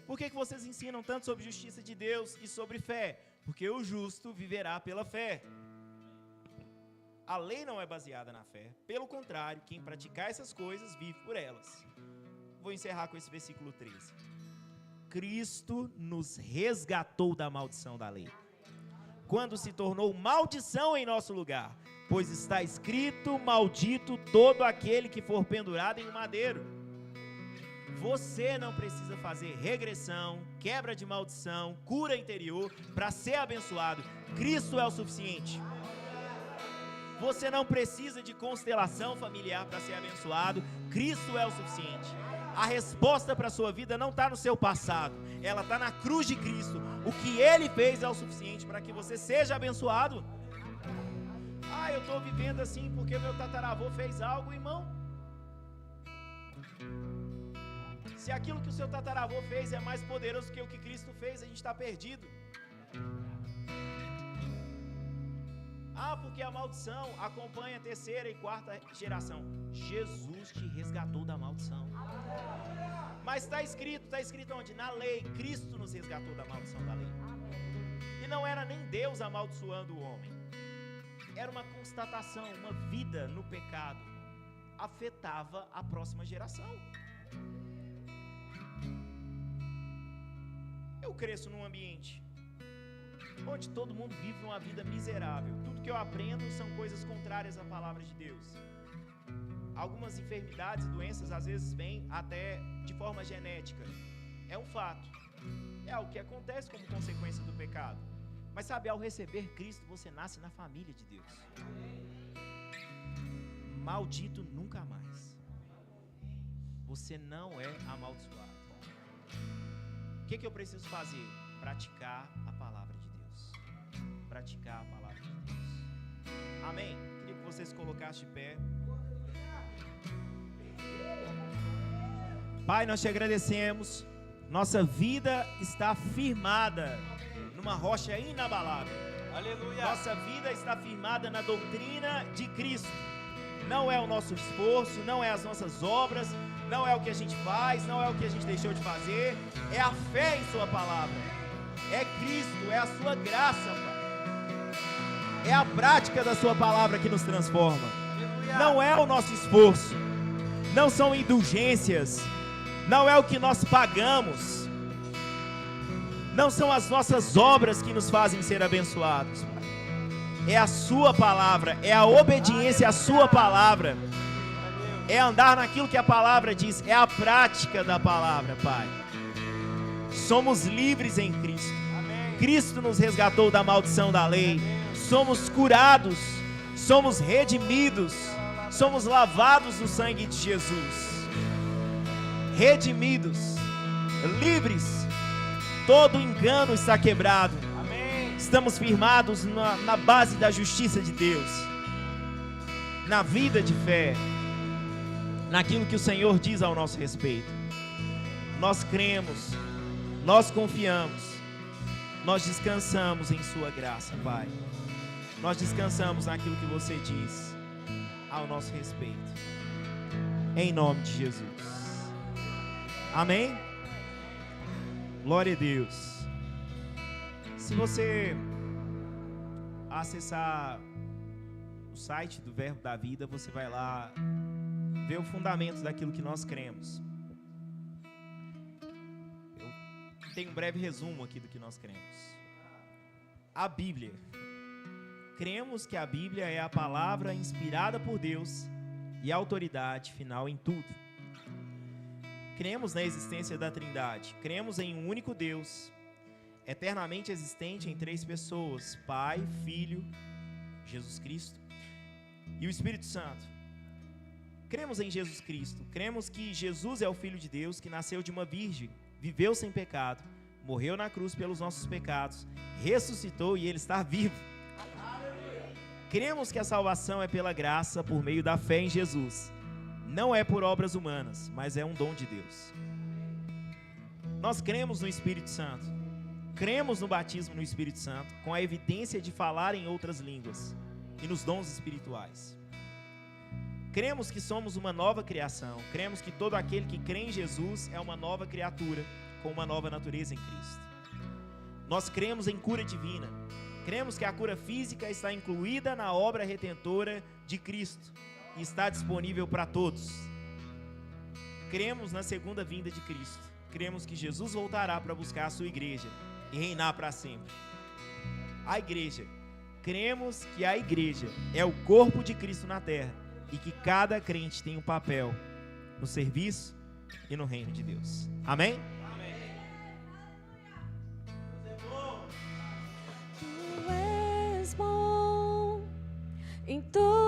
Por que vocês ensinam tanto sobre justiça de Deus e sobre fé? Porque o justo viverá pela fé. A lei não é baseada na fé, pelo contrário, quem praticar essas coisas vive por elas. Vou encerrar com esse versículo 13. Cristo nos resgatou da maldição da lei, quando se tornou maldição em nosso lugar, pois está escrito: maldito todo aquele que for pendurado em um madeiro. Você não precisa fazer regressão, quebra de maldição, cura interior para ser abençoado. Cristo é o suficiente. Você não precisa de constelação familiar para ser abençoado. Cristo é o suficiente. A resposta para a sua vida não está no seu passado, ela está na cruz de Cristo. O que Ele fez é o suficiente para que você seja abençoado. Eu estou vivendo assim porque meu tataravô fez algo, irmão. Se aquilo que o seu tataravô fez é mais poderoso que o que Cristo fez, a gente está perdido. Porque a maldição acompanha a terceira e quarta geração. Jesus te resgatou da maldição. Mas está escrito onde? Na lei. Cristo nos resgatou da maldição da lei. E não era nem Deus amaldiçoando o homem. Era uma constatação, uma vida no pecado afetava a próxima geração. Eu cresço num ambiente onde todo mundo vive uma vida miserável. Tudo que eu aprendo são coisas contrárias à palavra de Deus. Algumas enfermidades e doenças às vezes vêm até de forma genética. É um fato. É algo que acontece como consequência do pecado. Mas sabe, ao receber Cristo, você nasce na família de Deus. Maldito nunca mais. Você não é amaldiçoado. O que eu preciso fazer? Praticar a palavra de Deus. Praticar a palavra de Deus. Amém? Queria que vocês colocassem de pé. Pai, nós te agradecemos. Nossa vida está firmada numa rocha inabalável. Aleluia. Nossa vida está firmada na doutrina de Cristo. Não é o nosso esforço, não é as nossas obras, não é o que a gente faz, não é o que a gente deixou de fazer. É a fé em sua palavra. É Cristo, é a sua graça, Pai. É a prática da sua palavra que nos transforma. Aleluia. Não é o nosso esforço, não são indulgências, não é o que nós pagamos, não são as nossas obras que nos fazem ser abençoados. É a sua palavra, é a obediência à sua palavra, é andar naquilo que a palavra diz, é a prática da palavra, Pai. Somos livres em Cristo. Cristo nos resgatou da maldição da lei. somos curados, somos redimidos, somos lavados no sangue de Jesus. Redimidos, livres, todo engano está quebrado. Amém. Estamos firmados na base da justiça de Deus, na vida de fé, naquilo que o Senhor diz ao nosso respeito. Nós cremos, nós confiamos, nós descansamos em sua graça, Pai. Nós descansamos naquilo que você diz ao nosso respeito, em nome de Jesus. Amém? Glória a Deus. Se você acessar o site do Verbo da Vida, você vai lá ver o fundamento daquilo que nós cremos. Eu tenho um breve resumo aqui do que nós cremos. A Bíblia. Cremos que a Bíblia é a palavra inspirada por Deus e a autoridade final em tudo. Cremos na existência da Trindade. Cremos em um único Deus, eternamente existente em três pessoas: Pai, Filho, Jesus Cristo e o Espírito Santo. Cremos em Jesus Cristo. Cremos que Jesus é o Filho de Deus, que nasceu de uma virgem, viveu sem pecado, morreu na cruz pelos nossos pecados, ressuscitou e Ele está vivo. Cremos que a salvação é pela graça, por meio da fé em Jesus. Não é por obras humanas, mas é um dom de Deus. Nós cremos no Espírito Santo. Cremos no batismo no Espírito Santo, com a evidência de falar em outras línguas e nos dons espirituais. Cremos que somos uma nova criação. Cremos que todo aquele que crê em Jesus é uma nova criatura, com uma nova natureza em Cristo. Nós cremos em cura divina. Cremos que a cura física está incluída na obra redentora de Cristo e está disponível para todos. Cremos na segunda vinda de Cristo. Cremos que Jesus voltará para buscar a sua igreja e reinar para sempre. A igreja. Cremos que a igreja é o corpo de Cristo na terra e que cada crente tem um papel no serviço e no reino de Deus. Amém? Tu és bom em todo